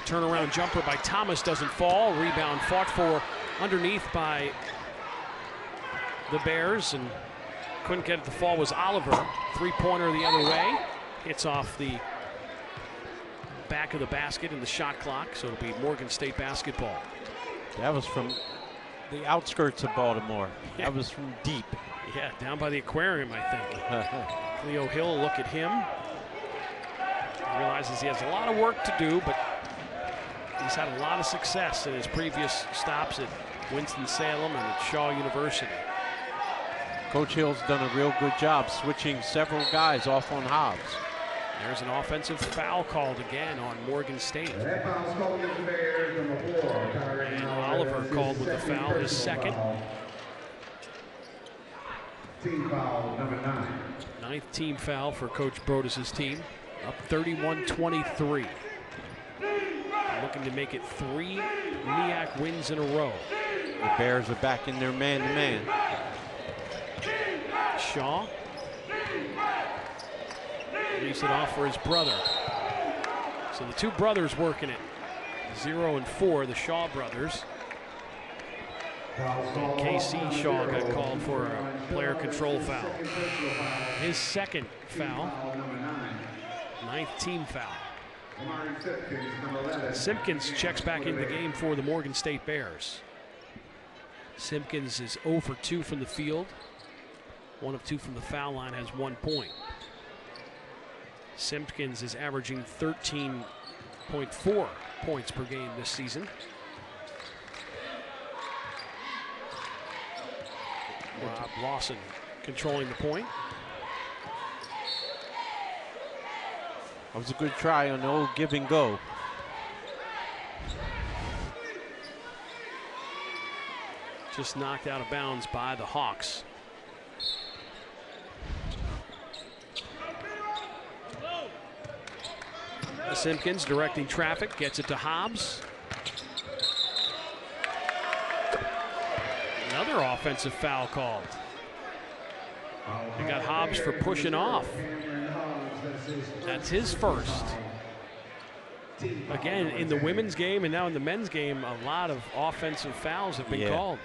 Speaker 1: Turnaround jumper by Thomas doesn't fall. Rebound fought for underneath by the Bears, and couldn't get it to fall was Oliver. Three-pointer the other way. Hits off the back of the basket in the shot clock, so it'll be Morgan State basketball.
Speaker 2: That was from the outskirts of Baltimore.
Speaker 1: Yeah.
Speaker 2: That was from deep.
Speaker 1: Yeah, down by the aquarium, I think. Cleo Hill, look at him. Realizes he has a lot of work to do, but he's had a lot of success in his previous stops at Winston-Salem and at Shaw University.
Speaker 2: Coach Hill's done a real good job switching several guys off on Hobbs.
Speaker 1: There's an offensive foul called again on Morgan State. And Oliver called with the foul, his second.
Speaker 13: Team foul number 9.
Speaker 1: 9th team foul for Coach Brodus' team. Up 31-23. Looking to make it 3 MEAC wins in a row.
Speaker 2: The Bears are back in their man-to-man.
Speaker 1: Shaw leaves it off for his brother. So the two brothers working it. 0 and 4, the Shaw brothers. And KC Shaw got called for a player control foul. His second foul. 9th team foul. Simpkins checks back into the game for the Morgan State Bears. Simpkins is 0 for 2 from the field. 1 of 2 from the foul line, has 1 point. Simpkins is averaging 13.4 points per game this season. Rob Lawson controlling the point.
Speaker 2: That was a good try on the old give and go.
Speaker 1: Just knocked out of bounds by the Hawks. Simpkins directing traffic, gets it to Hobbs. Another offensive foul called. You got Hobbs for pushing off. That's his first. Again, in the women's game and now in the men's game, a lot of offensive fouls have been called.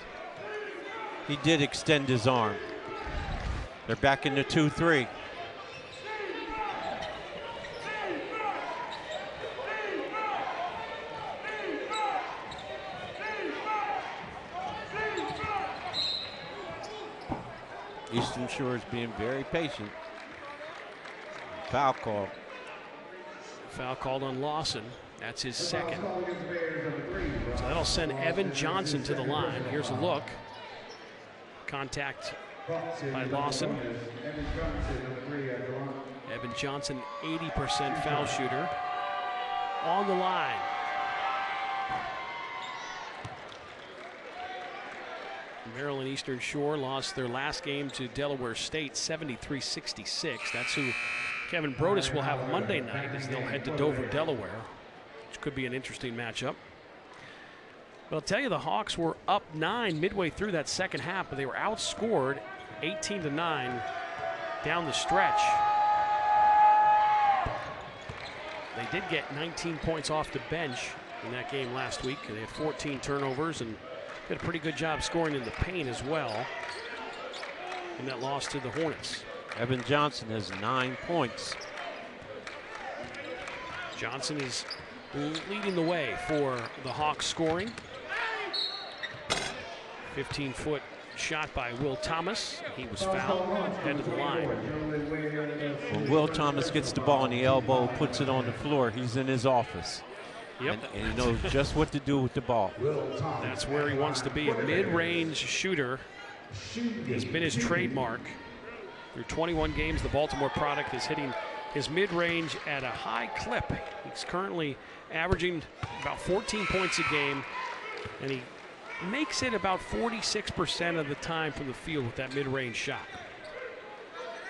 Speaker 2: He did extend his arm. They're back in the 2-3. Eastern Shore is being very patient. Foul call.
Speaker 1: Foul called on Lawson. That's his second. So that'll send Evan Johnson to the line. Here's a look. Contact by Lawson. Evan Johnson, 80% foul shooter. On the line. Maryland Eastern Shore lost their last game to Delaware State, 73-66. That's who Kevin Brodus will have Monday night as they'll head to Dover, Delaware, which could be an interesting matchup. But I'll tell you, the Hawks were up 9 midway through that second half, but they were outscored 18-9 down the stretch. They did get 19 points off the bench in that game last week. They had 14 turnovers and did a pretty good job scoring in the paint as well in that loss to the Hornets.
Speaker 2: Evan Johnson has 9 points.
Speaker 1: Johnson is leading the way for the Hawks scoring. 15-foot shot by Will Thomas. He was fouled, head of the line.
Speaker 2: When Will Thomas gets the ball in the elbow, puts it on the floor, he's in his office.
Speaker 1: Yep.
Speaker 2: And he knows just what to do with the ball.
Speaker 1: That's where he wants to be. A mid-range shooter has been his trademark. Through 21 games, the Baltimore product is hitting his mid-range at a high clip. He's currently averaging about 14 points a game, and he makes it about 46% of the time from the field with that mid-range shot.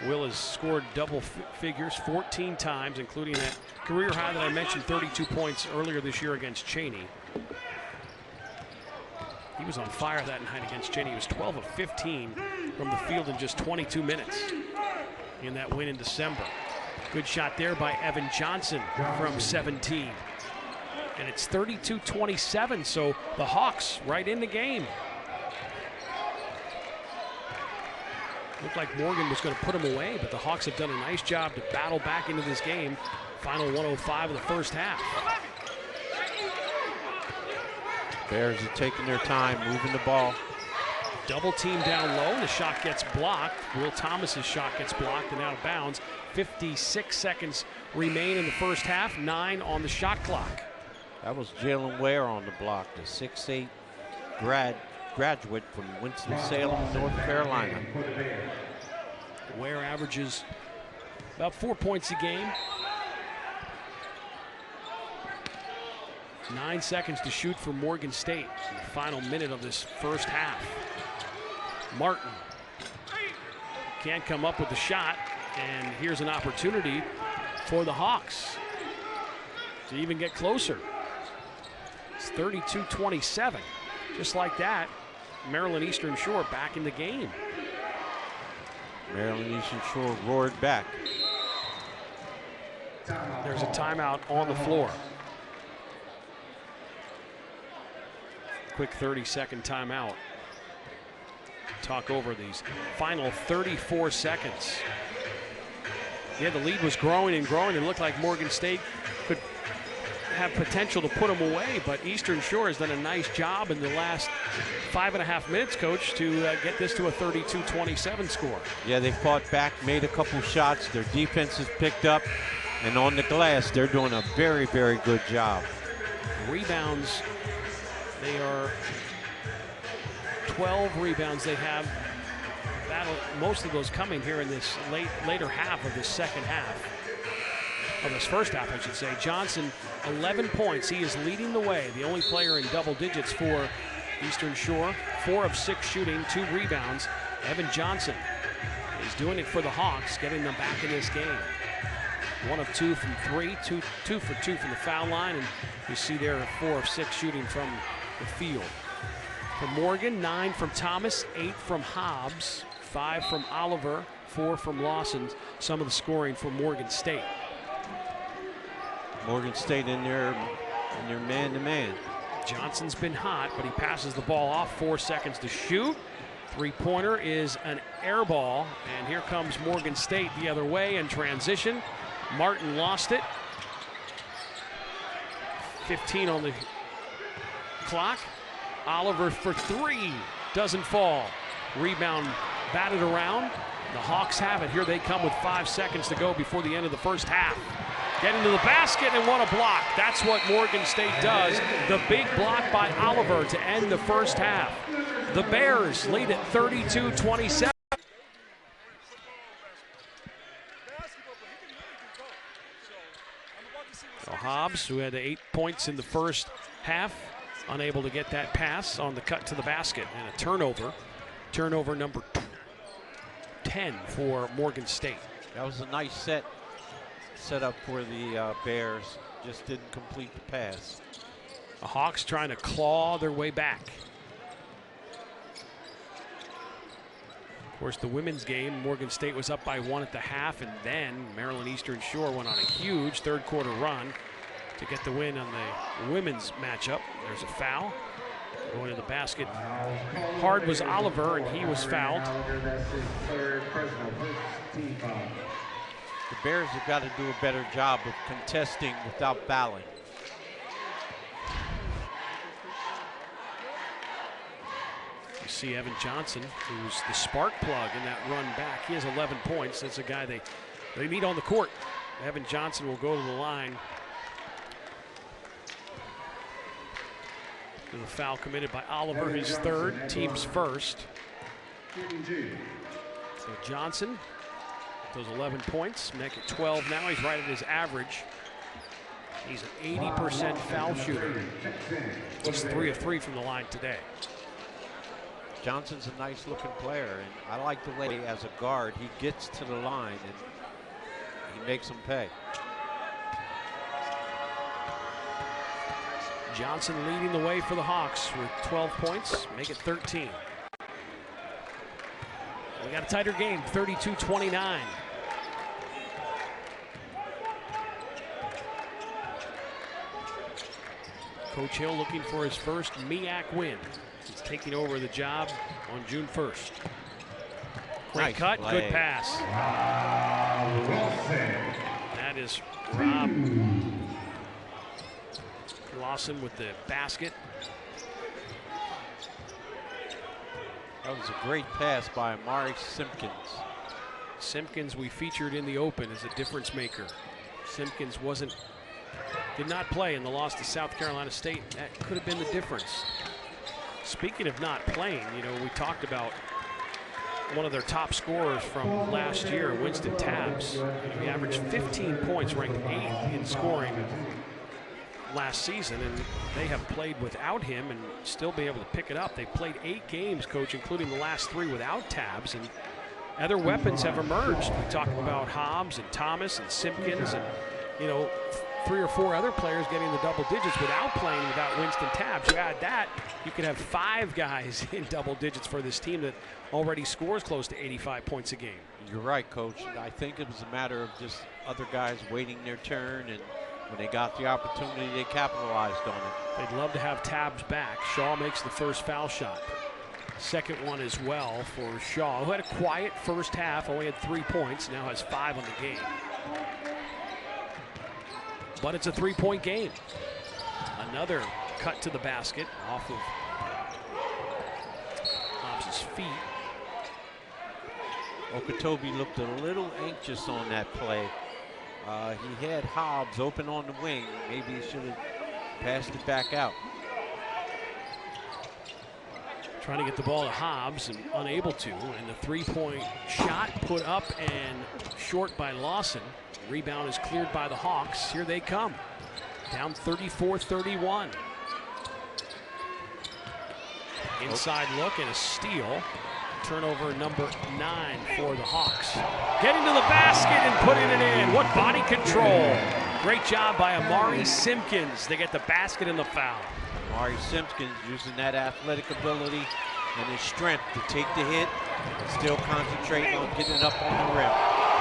Speaker 1: Will has scored double figures 14 times, including that career high that I mentioned, 32 points earlier this year against Cheney. He was on fire that night against Cheney. He was 12 of 15 from the field in just 22 minutes in that win in December. Good shot there by Evan Johnson from 17. And it's 32-27, so the Hawks right in the game. Looked like Morgan was going to put him away, but the Hawks have done a nice job to battle back into this game. Final 105 of the first half.
Speaker 2: Bears are taking their time, moving the ball.
Speaker 1: Double team down low, and the shot gets blocked. Will Thomas's shot gets blocked and out of bounds. 56 seconds remain in the first half, 9 on the shot clock.
Speaker 2: That was Jalen Ware on the block, the 6'8" graduate from Winston-Salem, North Carolina.
Speaker 1: Ware averages about 4 points a game. 9 seconds to shoot for Morgan State in the final minute of this first half. Martin can't come up with the shot, and here's an opportunity for the Hawks to even get closer. It's 32-27. Just like that, Maryland Eastern Shore back in the game.
Speaker 2: Maryland Eastern Shore roared back.
Speaker 1: There's a timeout on the floor. Quick 30-second timeout. Talk over these final 34 seconds. Yeah, the lead was growing and growing. It looked like Morgan State could have potential to put them away, but Eastern Shore has done a nice job in the last 5.5 minutes, Coach, to get this to a 32-27 score.
Speaker 2: Yeah, they fought back, made a couple shots. Their defense has picked up, and on the glass, they're doing a very, very good job.
Speaker 1: Rebounds, they are 12 rebounds they have. Most of those coming here in this later half of this second half. Of this first half, I should say. Johnson, 11 points. He is leading the way. The only player in double digits for Eastern Shore. 4 of 6 shooting, 2 rebounds. Evan Johnson is doing it for the Hawks, getting them back in this game. 1 of 2 from 3, 2 for 2 from the foul line, and you see there 4 of 6 shooting from the field. For Morgan, 9 from Thomas, 8 from Hobbs, 5 from Oliver, 4 from Lawson. Some of the scoring for Morgan State.
Speaker 2: Morgan State in their man-to-man.
Speaker 1: Johnson's been hot, but he passes the ball off. 4 seconds to shoot. Three-pointer is an air ball, and here comes Morgan State the other way in transition. Martin lost it. 15 on the clock. Oliver for 3, doesn't fall. Rebound batted around. The Hawks have it. Here they come with 5 seconds to go before the end of the first half. Getting to the basket, and what a block. That's what Morgan State does. The big block by Oliver to end the first half. The Bears lead at 32-27. So Hobbs, who had 8 points in the first half, unable to get that pass on the cut to the basket, and a turnover. Turnover number 10 for Morgan State.
Speaker 2: That was a nice set up for the Bears. Just didn't complete the pass.
Speaker 1: The Hawks trying to claw their way back. Of course, the women's game, Morgan State was up by 1 at the half, and then Maryland Eastern Shore went on a huge third-quarter run to get the win on the women's matchup. There's a foul. Going to the basket hard was Oliver, and he was fouled.
Speaker 2: The Bears have got to do a better job of contesting without fouling.
Speaker 1: You see Evan Johnson, who's the spark plug in that run back. He has 11 points. That's a guy they need on the court. Evan Johnson will go to the line. To the foul committed by Oliver, his third, team's first. So Johnson, those 11 points, make it 12 now. He's right at his average. He's an 80% foul shooter. He's 3 of 3 from the line today.
Speaker 2: Johnson's a nice looking player, and I like the way as a guard he gets to the line and he makes them pay.
Speaker 1: Johnson leading the way for the Hawks with 12 points, make it 13. We got a tighter game, 32-29. Coach Hill looking for his first MEAC win. He's taking over the job on June 1st. Great
Speaker 2: Nice
Speaker 1: cut,
Speaker 2: play.
Speaker 1: good pass. That is Rob Lawson with the basket.
Speaker 2: That was a great pass by Amari Simpkins.
Speaker 1: Simpkins we featured in the Open as a difference maker. Simpkins did not play in the loss to South Carolina State. That could have been the difference. Speaking of not playing, you know, we talked about one of their top scorers from last year, Winston Tabbs. He averaged 15 points, ranked 8th in scoring last season, and they have played without him and still be able to pick it up. They played 8 games, Coach, including the last 3 without Tabbs, and other weapons have emerged. We talked about Hobbs and Thomas and Simpkins and, you know, 3 or 4 other players getting the double digits without playing without Winston Tabbs. You add that, you could have 5 guys in double digits for this team that already scores close to 85 points a game.
Speaker 2: You're right, Coach. I think it was a matter of just other guys waiting their turn, and when they got the opportunity, they capitalized on it.
Speaker 1: They'd love to have Tabbs back. Shaw makes the first foul shot. Second one as well for Shaw, who had a quiet first half, only had 3 points, now has 5 on the game. But it's a 3-point game. Another cut to the basket off of Hobbs' feet.
Speaker 2: Okotobi looked a little anxious on that play. He had Hobbs open on the wing. Maybe he should have passed it back out.
Speaker 1: Trying to get the ball to Hobbs and unable to. And the 3-point shot put up and short by Lawson. Rebound is cleared by the Hawks. Here they come. Down 34-31. Inside look and a steal. Turnover number 9 for the Hawks. Getting to the basket and putting it in. What body control. Great job by Amari Simpkins. They get the basket and the foul.
Speaker 2: Amari Simpkins using that athletic ability and his strength to take the hit and still concentrating on getting it up on the rim.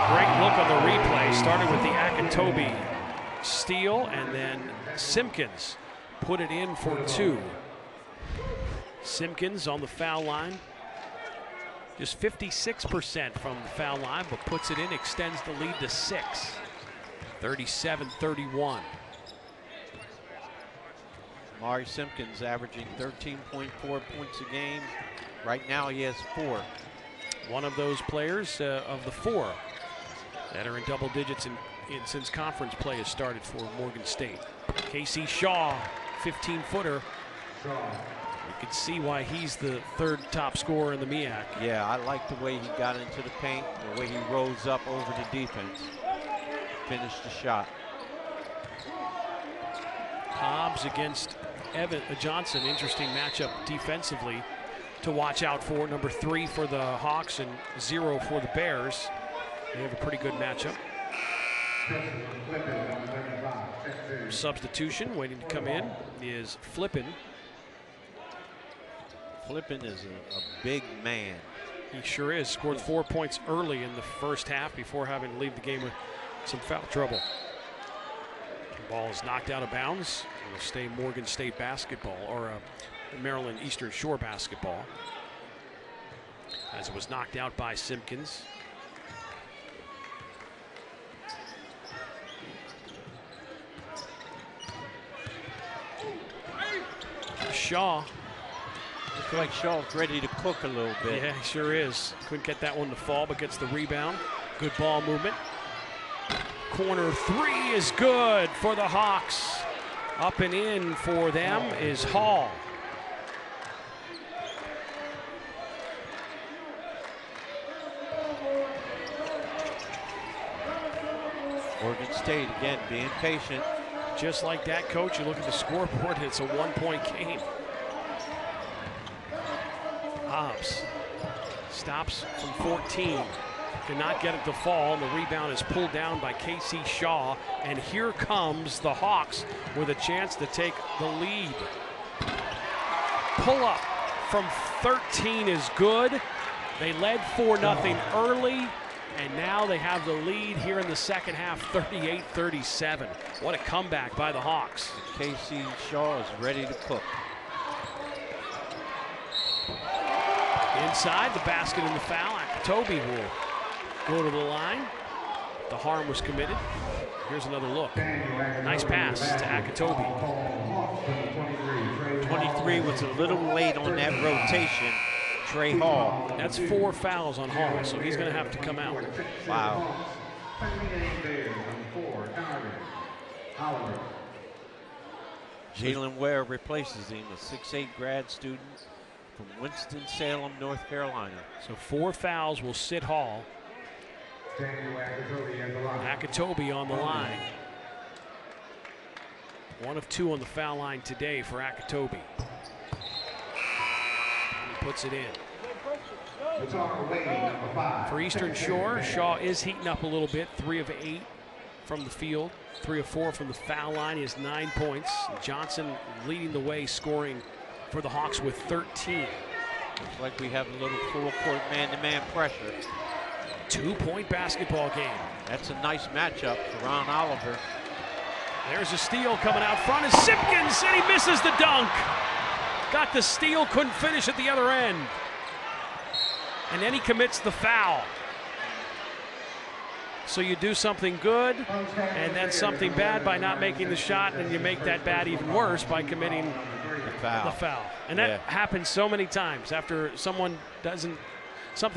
Speaker 1: Great look on the replay. Started with the Okotobi steal, and then Simpkins put it in for 2. Simpkins on the foul line. Just 56% from the foul line, but puts it in, extends the lead to 6. 37-31.
Speaker 2: Amari Simpkins averaging 13.4 points a game. Right now he has 4.
Speaker 1: One of those players of the 4 that are in double digits since conference play has started for Morgan State. Casey Shaw, 15-footer. You can see why he's the 3rd top scorer in the MEAC.
Speaker 2: Yeah, I like the way he got into the paint, the way he rose up over the defense. Finished the shot.
Speaker 1: Hobbs against Johnson. Interesting matchup defensively to watch out for. Number 3 for the Hawks and 0 for the Bears. They have a pretty good matchup. Substitution waiting to come in is Flippin.
Speaker 2: Flippin is a big man.
Speaker 1: He sure is. Scored 4 points early in the first half before having to leave the game with some foul trouble. The ball is knocked out of bounds. It'll stay Morgan State basketball, or Maryland Eastern Shore basketball, as it was knocked out by Simpkins. Shaw.
Speaker 2: Looks like Shaw's ready to cook a little bit.
Speaker 1: Yeah, he sure is. Couldn't get that one to fall, but gets the rebound. Good ball movement. Corner 3 is good for the Hawks. Up and in for them is Hall.
Speaker 2: Morgan State again being patient.
Speaker 1: Just like that, Coach, you look at the scoreboard, it's a 1-point game. Hobbs stops from 14. Cannot get it to fall, and the rebound is pulled down by Casey Shaw. And here comes the Hawks with a chance to take the lead. Pull up from 13 is good. They led 4-0 early, and now they have the lead here in the second half, 38-37. What a comeback by the Hawks.
Speaker 2: Casey Shaw is ready to cook.
Speaker 1: Inside the basket and the foul. Akitobi will go to the line. The harm was committed. Here's another look. Nice pass to Akitobi.
Speaker 2: 23 was a little late on that rotation. Trey Hall.
Speaker 1: That's 4 fouls on Hall, so he's going to have to come out.
Speaker 2: Wow. Jalen Ware replaces him, a 6'8" grad student from Winston-Salem, North Carolina.
Speaker 1: So 4 fouls will sit Hall. Akitobi on the line. 1 of 2 on the foul line today for Akitobi. He puts it in. For Eastern Shore, Shaw is heating up a little bit. 3 of 8 from the field. 3 of 4 from the foul line. He has 9 points. Johnson leading the way, scoring for the Hawks with 13.
Speaker 2: Looks like we have a little full court man-to-man pressure.
Speaker 1: 2-point basketball game.
Speaker 2: That's a nice matchup for Ron Oliver.
Speaker 1: There's a steal coming out front is Simpkins, and he misses the dunk. Got the steal, couldn't finish at the other end. And then he commits the foul. So you do something good and then something bad by not making the shot, and you make that bad even worse by committing the foul. And that happens so many times. After something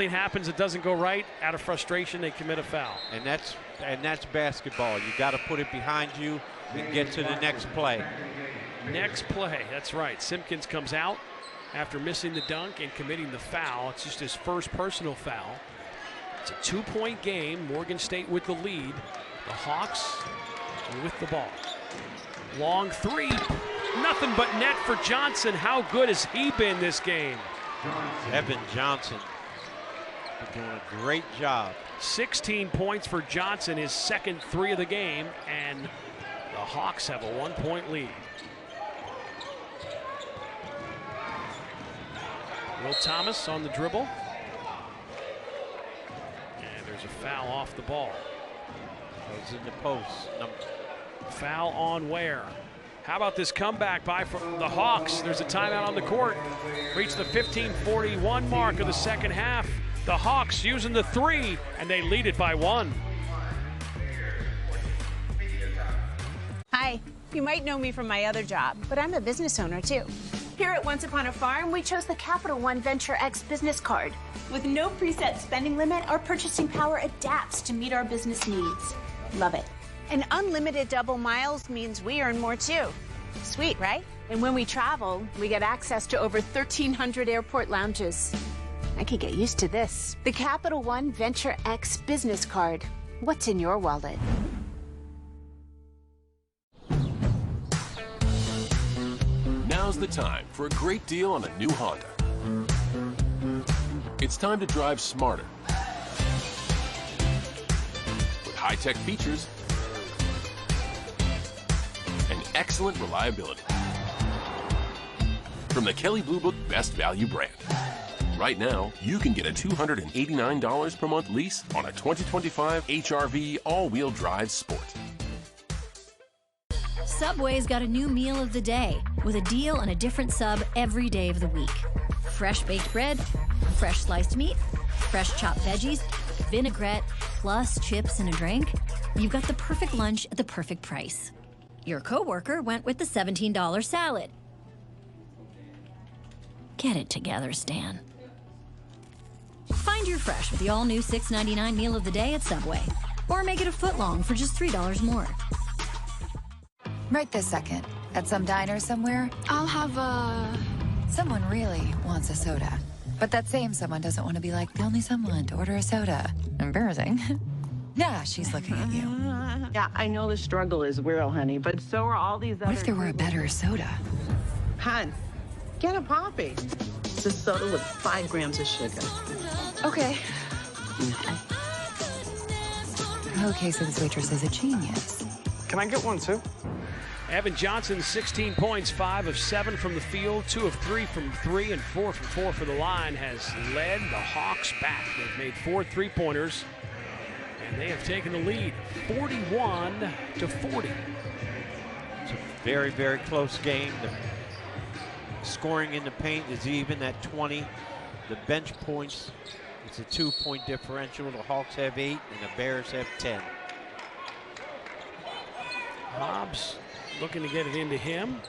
Speaker 1: happens that doesn't go right, out of frustration they commit a foul.
Speaker 2: And that's basketball. You got to put it behind you and get to the next play.
Speaker 1: Next play, that's right. Simpkins comes out after missing the dunk and committing the foul. It's just his first personal foul. It's a 2-point game. Morgan State with the lead. The Hawks with the ball. Long 3. Nothing but net for Johnson. How good has he been this game?
Speaker 2: Evan Johnson doing a great job.
Speaker 1: 16 points for Johnson, his second 3 of the game, and the Hawks have a 1-point lead. Will Thomas on the dribble. And there's a foul off the ball.
Speaker 2: Goes in the post.
Speaker 1: Foul on Ware. How about this comeback by the Hawks? There's a timeout on the court. Reach the 15:41 mark of the second half. The Hawks using the 3, and they lead it by 1.
Speaker 4: Hi, you might know me from my other job, but I'm a business owner too. Here at Once Upon a Farm, we chose the Capital One Venture X business card. With no preset spending limit, our purchasing power adapts to meet our business needs. Love it. And unlimited double miles means we earn more too. Sweet, right? And when we travel, we get access to over 1,300 airport lounges. I could get used to this. The Capital One Venture X business card. What's in your wallet?
Speaker 17: Now's the time for a great deal on a new Honda. It's time to drive smarter with high-tech features and excellent reliability from the Kelley Blue Book Best Value brand. Right now, you can get a $289 per month lease on a 2025 HR-V all-wheel drive Sport.
Speaker 21: Subway's got a new meal of the day with a deal on a different sub every day of the week. Fresh baked bread, fresh sliced meat, fresh chopped veggies, vinaigrette, plus chips and a drink. You've got the perfect lunch at the perfect price. Your coworker went with the $17 salad. Get it together, Stan. Find your fresh with the all-new $6.99 meal of the day at Subway. Or make it a foot long for just $3 more.
Speaker 23: Right this second, at some diner somewhere, I'll have a... Someone really wants a soda. But that same someone doesn't want to be like the only someone to order a soda. Embarrassing. Nah, she's looking at you.
Speaker 24: Yeah, I know the struggle is real, honey, but so are all these other...
Speaker 23: What if there were a better soda?
Speaker 24: Hun, get a Poppy. It's a soda with 5 grams of sugar.
Speaker 23: Okay. Okay, so this waitress is a genius.
Speaker 5: Can I get one too?
Speaker 1: Evan Johnson, 16 points, 5 of 7 from the field, 2 of 3 from 3, and 4 from 4 for the line, has led the Hawks back. They've made 4 3-pointers, and they have taken the lead, 41-40.
Speaker 2: It's a very, very close game. The scoring in the paint is even at 20. The bench points, it's a 2-point differential. The Hawks have 8, and the Bears have 10.
Speaker 1: Hobbs looking to get it into him.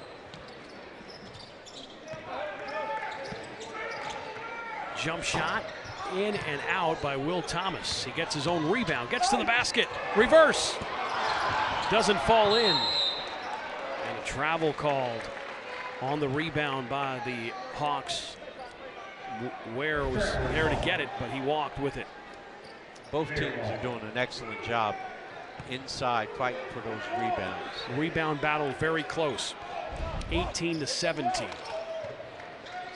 Speaker 1: Jump shot in and out by Will Thomas. He gets his own rebound, gets to the basket, reverse. Doesn't fall in. And a travel called on the rebound by the Hawks. Ware was there to get it, but he walked with it.
Speaker 2: Both teams are doing an excellent job inside, fighting for those rebounds.
Speaker 1: Rebound battle very close, 18-17.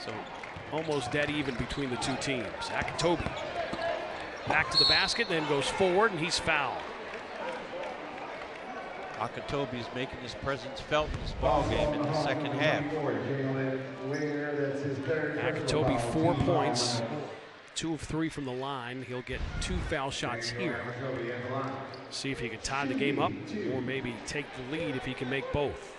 Speaker 1: So almost dead even between the two teams. Akitobi back to the basket, then goes forward, and he's fouled.
Speaker 2: Akitobi is making his presence felt in this ball game in the second half.
Speaker 1: Akitobi 4 points, 2 of 3 from the line. He'll get 2 foul shots here. See if he can tie the game up or maybe take the lead if he can make both.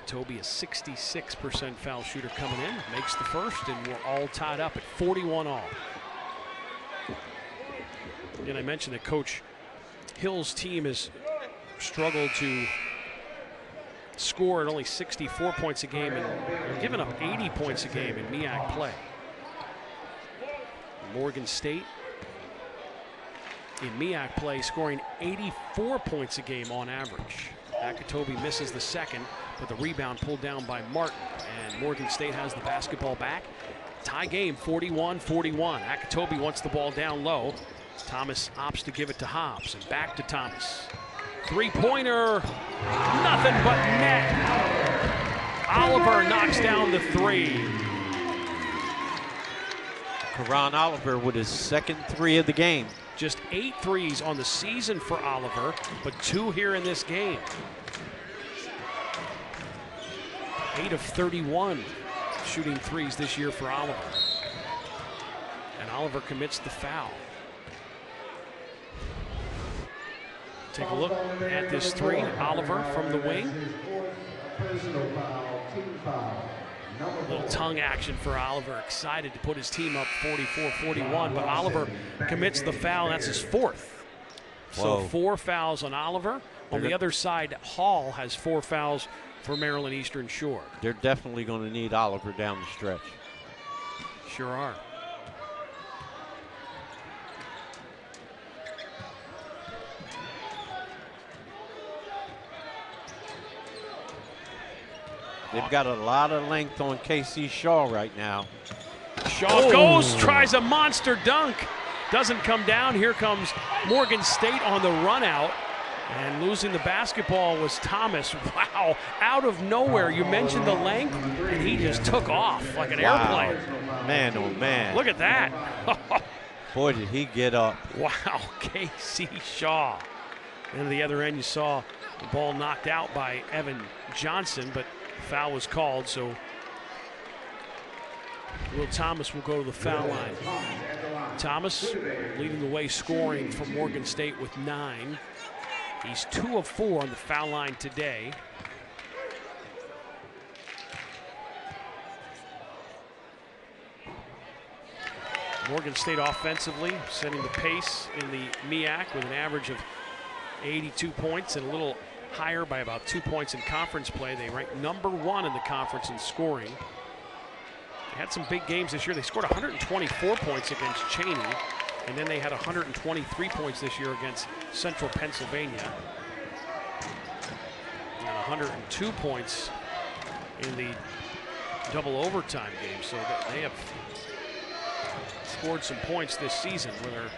Speaker 1: Akitobi, a 66% foul shooter coming in, makes the first, and we're all tied up at 41 all. And I mentioned that Coach Hill's team has struggled to score at only 64 points a game, and they're giving up 80 points a game in MEAC play. Morgan State in MEAC play scoring 84 points a game on average. Akitobi misses the second, but the rebound pulled down by Martin, and Morgan State has the basketball back. Tie game, 41-41. Akitobi wants the ball down low. Thomas opts to give it to Hobbs, and back to Thomas. Three-pointer, nothing but net. Oliver knocks down the 3.
Speaker 2: Karan Oliver with his second 3 of the game.
Speaker 1: Just 8 threes on the season for Oliver, but 2 here in this game. 8 of 31 shooting threes this year for Oliver. And Oliver commits the foul. Take a look at this 3. Oliver from the wing. Little tongue action for Oliver. Excited to put his team up 44-41, but Oliver commits the foul. That's his 4th. So 4 fouls on Oliver. On the other side, Hall has 4 fouls for Maryland Eastern Shore.
Speaker 2: They're definitely going to need Oliver down the stretch.
Speaker 1: Sure are.
Speaker 2: They've got a lot of length on KC Shaw right now.
Speaker 1: Shaw goes, tries a monster dunk. Doesn't come down. Here comes Morgan State on the run out. And losing the basketball was Thomas. Wow, out of nowhere. You mentioned the length, and he just took off like an airplane.
Speaker 2: Man, oh man.
Speaker 1: Look at that.
Speaker 2: Boy, did he get up.
Speaker 1: Wow, KC Shaw. And at the other end, you saw the ball knocked out by Evan Johnson, but foul was called, so Will Thomas will go to the foul line. Thomas leading the way scoring for Morgan State with 9. He's 2 of 4 on the foul line today. Morgan State offensively setting the pace in the MEAC with an average of 82 points and a little higher by about 2 points in conference play. They rank number 1 in the conference in scoring. They had some big games this year. They scored 124 points against Cheney, and then they had 123 points this year against Central Pennsylvania. And 102 points in the double overtime game. So they have scored some points this season where they're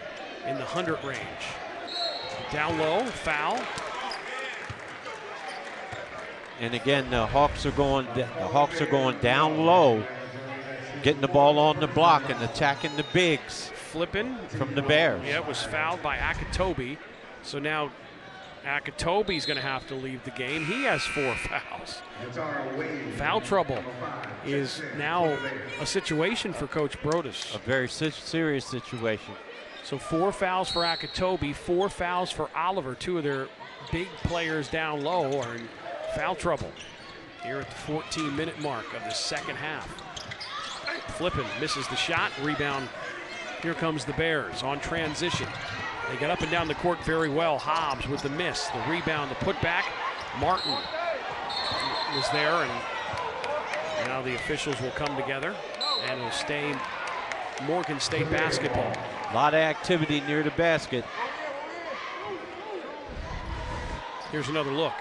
Speaker 1: in the 100 range. Down low, foul.
Speaker 2: And again, the Hawks are going down low, getting the ball on the block and attacking the bigs.
Speaker 1: Flippin
Speaker 2: from the Bears.
Speaker 1: Yeah, was fouled by Akitobi. So now Akitobi's going to have to leave the game. He has 4 fouls. Foul trouble is now a situation for Coach Brodus.
Speaker 2: A very serious situation.
Speaker 1: So 4 fouls for Akitobi, 4 fouls for Oliver. 2 of their big players down low are in foul trouble here at the 14-minute mark of the second half. Flippin misses the shot, rebound. Here comes the Bears on transition. They got up and down the court very well. Hobbs with the miss, the rebound, the putback. Martin was there, and now the officials will come together, and it'll stay Morgan State basketball.
Speaker 2: A lot of activity near the basket.
Speaker 1: Here's another look.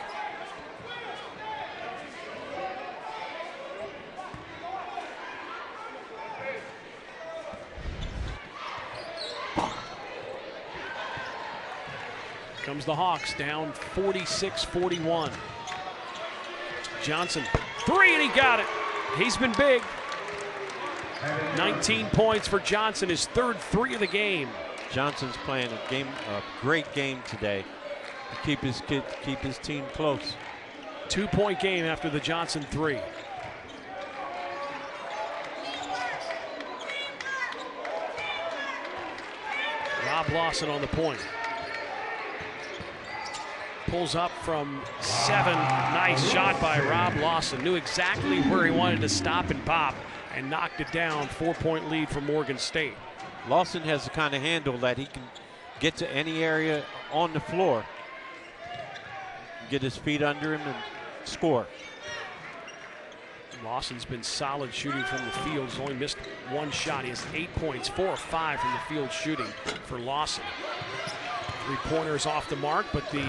Speaker 1: Comes the Hawks down 46-41. Johnson, 3, and he got it. He's been big. 19 points for Johnson, his 3rd 3 of the game.
Speaker 2: Johnson's playing a great game today to keep his team close.
Speaker 1: 2-point game after the Johnson 3. Rob Lawson on the point. Pulls up from 7. Nice shot by Rob Lawson. Knew exactly where he wanted to stop and pop and knocked it down. 4-point lead for Morgan State.
Speaker 2: Lawson has the kind of handle that he can get to any area on the floor, get his feet under him and score.
Speaker 1: Lawson's been solid shooting from the field. He's only missed 1 shot. He has 8 points, 4 of 5 from the field shooting for Lawson. 3-pointers off the mark, but the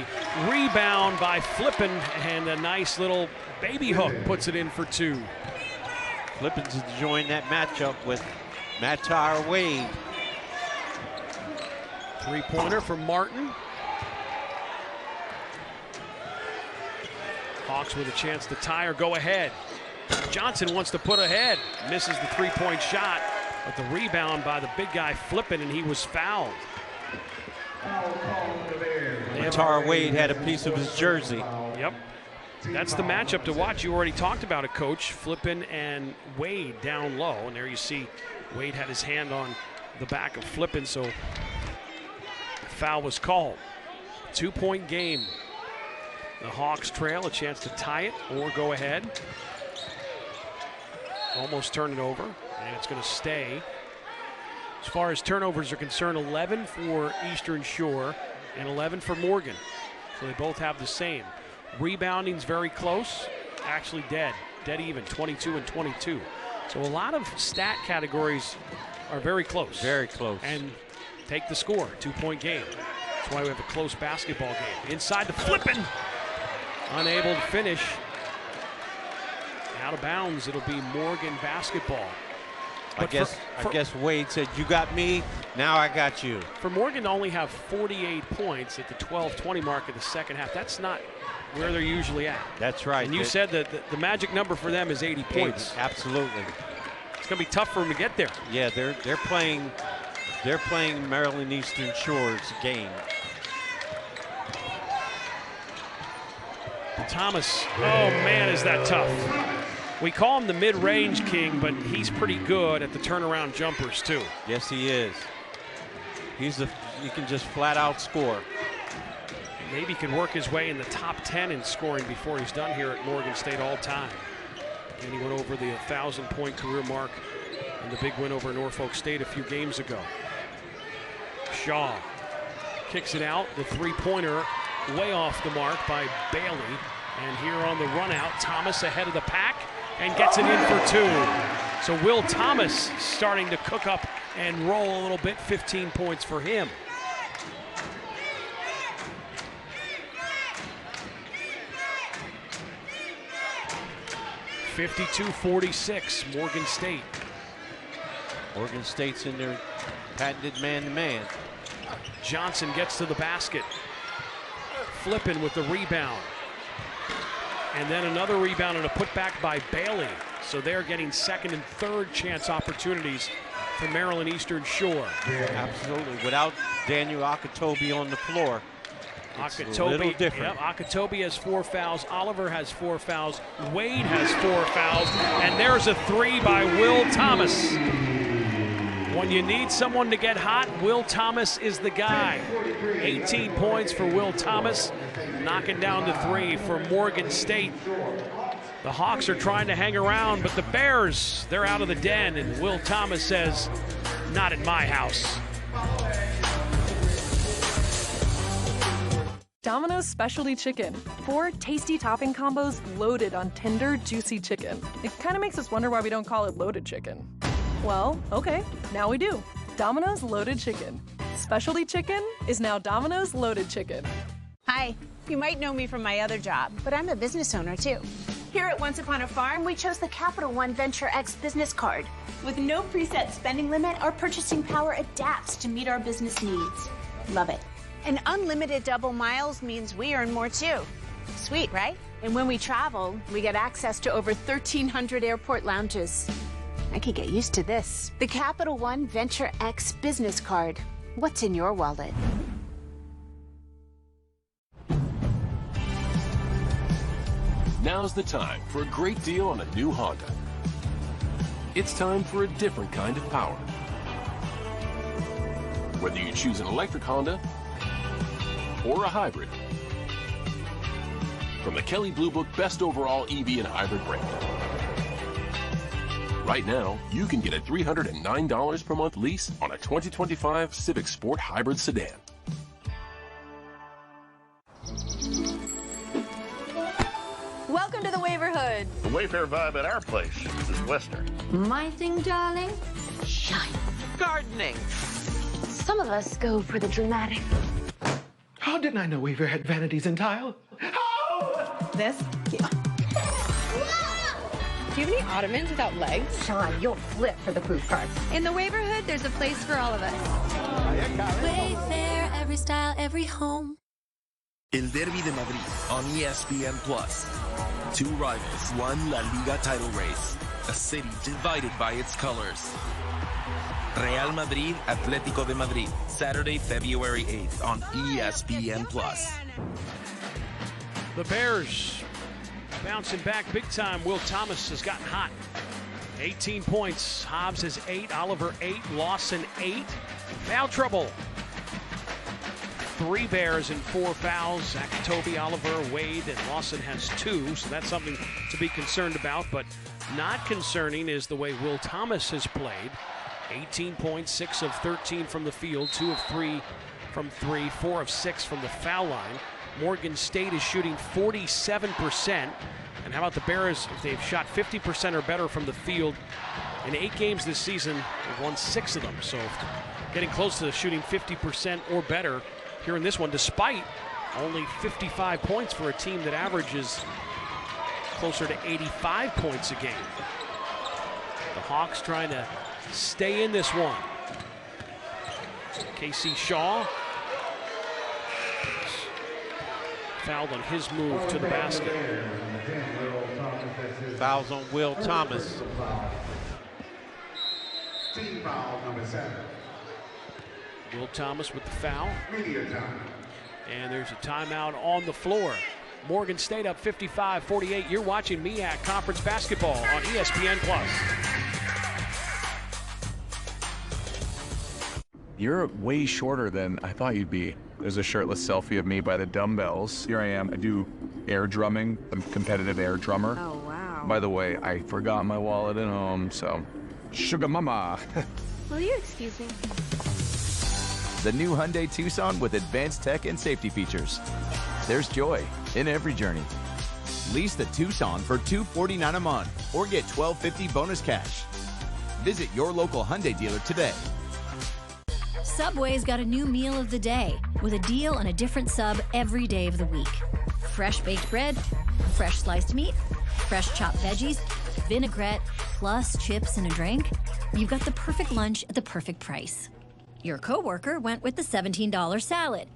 Speaker 1: rebound by Flippin and a nice little baby hook puts it in for 2.
Speaker 2: Flippin's enjoying that matchup with Matar Wade.
Speaker 1: 3-pointer from Martin. Hawks with a chance to tie or go ahead. Johnson wants to put ahead. Misses the 3-point shot, but the rebound by the big guy Flippin, and he was fouled.
Speaker 2: Matar Wade had a piece of his jersey.
Speaker 1: Yep. That's the matchup to watch. You already talked about it, Coach. Flippin and Wade down low. And there you see Wade had his hand on the back of Flippin, so the foul was called. 2-point game. The Hawks trail, a chance to tie it or go ahead. Almost turn it over, and it's going to stay. As far as turnovers are concerned, 11 for Eastern Shore and 11 for Morgan. So they both have the same. Rebounding's very close, actually dead even, 22 and 22. So a lot of stat categories are very close.
Speaker 2: Very close.
Speaker 1: And take the score, 2-point game. That's why we have a close basketball game. Inside the Flippin, unable to finish. Out of bounds, it'll be Morgan basketball.
Speaker 2: I guess Wade said, you got me, now I got you.
Speaker 1: For Morgan to only have 48 points at the 12-20 mark of the second half, that's not where they're usually at.
Speaker 2: That's right.
Speaker 1: And you said that the magic number for them is 80 points.
Speaker 2: Absolutely.
Speaker 1: It's going to be tough for them to get there.
Speaker 2: Yeah, they're playing Maryland Eastern Shore's game.
Speaker 1: Thomas, oh man, is that tough. We call him the mid-range king, but he's pretty good at the turnaround jumpers too.
Speaker 2: Yes, he is. He can just flat out score.
Speaker 1: Maybe he can work his way in the top 10 in scoring before he's done here at Morgan State all time. And he went over the 1,000-point career mark in the big win over Norfolk State a few games ago. Shaw kicks it out, the 3-pointer way off the mark by Bailey. And here on the run out, Thomas ahead of the pack and gets it in for 2. So Will Thomas starting to cook up and roll a little bit, 15 points for him. (52-46) Morgan State.
Speaker 2: Morgan State's in their patented man-to-man.
Speaker 1: Johnson gets to the basket. Flippin with the rebound. And then another rebound and a putback by Bailey. So they're getting second and third chance opportunities for Maryland Eastern Shore.
Speaker 2: Absolutely. Without Daniel Akatobi on the floor, it's a little different.
Speaker 1: Yep, Akatobi has 4 fouls. Oliver has 4 fouls. Wade has 4 fouls. And there's a 3 by Will Thomas. When you need someone to get hot, Will Thomas is the guy. 18 points for Will Thomas, knocking down the 3 for Morgan State. The Hawks are trying to hang around, but the Bears, they're out of the den, and Will Thomas says, not in my house.
Speaker 12: Domino's Specialty Chicken. 4 tasty topping combos loaded on tender, juicy chicken. It kind of makes us wonder why we don't call it loaded chicken. Well, okay, now we do. Domino's Loaded Chicken. Specialty chicken is now Domino's Loaded Chicken.
Speaker 4: Hi, you might know me from my other job, but I'm a business owner too. Here at Once Upon a Farm, we chose the Capital One Venture X business card. With no preset spending limit, our purchasing power adapts to meet our business needs. Love it. And unlimited double miles means we earn more too. Sweet, right? And when we travel, we get access to over 1,300 airport lounges. I could get used to this. The Capital One Venture X business card. What's in your wallet?
Speaker 17: Now's the time for a great deal on a new Honda. It's time for a different kind of power. Whether you choose an electric Honda or a hybrid. From the Kelley Blue Book Best Overall EV and Hybrid brand. Right now, you can get a $309 per month lease on a 2025 Civic Sport Hybrid sedan.
Speaker 5: Welcome to the Waverhood.
Speaker 6: The Wayfair vibe at our place is Western.
Speaker 5: My thing, darling, shine.
Speaker 6: Gardening.
Speaker 5: Some of us go for the dramatic.
Speaker 7: How didn't I know Wayfair had vanities in tile?
Speaker 5: This? Yeah. Do you have any ottomans without legs? Sean, you'll flip for the poop cards.
Speaker 8: In the Waverhood, there's a place for all of us. Wayfair, every style, every home.
Speaker 25: El Derby de Madrid on ESPN+. 2 rivals, 1 La Liga title race. A city divided by its colors. Real Madrid, Atlético de Madrid. Saturday, February 8th on ESPN+.
Speaker 1: The Bears bouncing back big time. Will Thomas has gotten hot. 18 points. Hobbs has 8. Oliver 8. Lawson 8. Foul trouble. 3 Bears and 4 fouls. Akatobi, Oliver, Wade, and Lawson has 2. So that's something to be concerned about. But not concerning is the way Will Thomas has played. 18 points, 6 of 13 from the field, 2 of 3 from 3, 4 of 6 from the foul line. Morgan State is shooting 47%. And how about the Bears? If they've shot 50% or better from the field in 8 games this season, they've won 6 of them. So getting close to shooting 50% or better here in this one, despite only 55 points for a team that averages closer to 85 points a game. The Hawks trying to stay in this one. Casey Shaw fouled on his move to the basket.
Speaker 2: Fouls on Will Thomas.
Speaker 13: Team foul number 7.
Speaker 1: Will Thomas with the foul. And there's a timeout on the floor. Morgan State up 55-48. You're watching MEAC Conference Basketball on ESPN+.
Speaker 26: You're way shorter than I thought you'd be. There's a shirtless selfie of me by the dumbbells. Here I am. I do air drumming. I'm a competitive air drummer.
Speaker 5: Oh, wow.
Speaker 26: By the way, I forgot my wallet at home, so sugar mama.
Speaker 5: Will you excuse me?
Speaker 27: The new Hyundai Tucson with advanced tech and safety features. There's joy in every journey. Lease the Tucson for $249 a month or get $1,250 bonus cash. Visit your local Hyundai dealer today.
Speaker 21: Subway's got a new meal of the day with a deal on a different sub every day of the week. Fresh baked bread, fresh sliced meat, fresh chopped veggies, vinaigrette, plus chips and a drink. You've got the perfect lunch at the perfect price. Your coworker went with the $17 salad.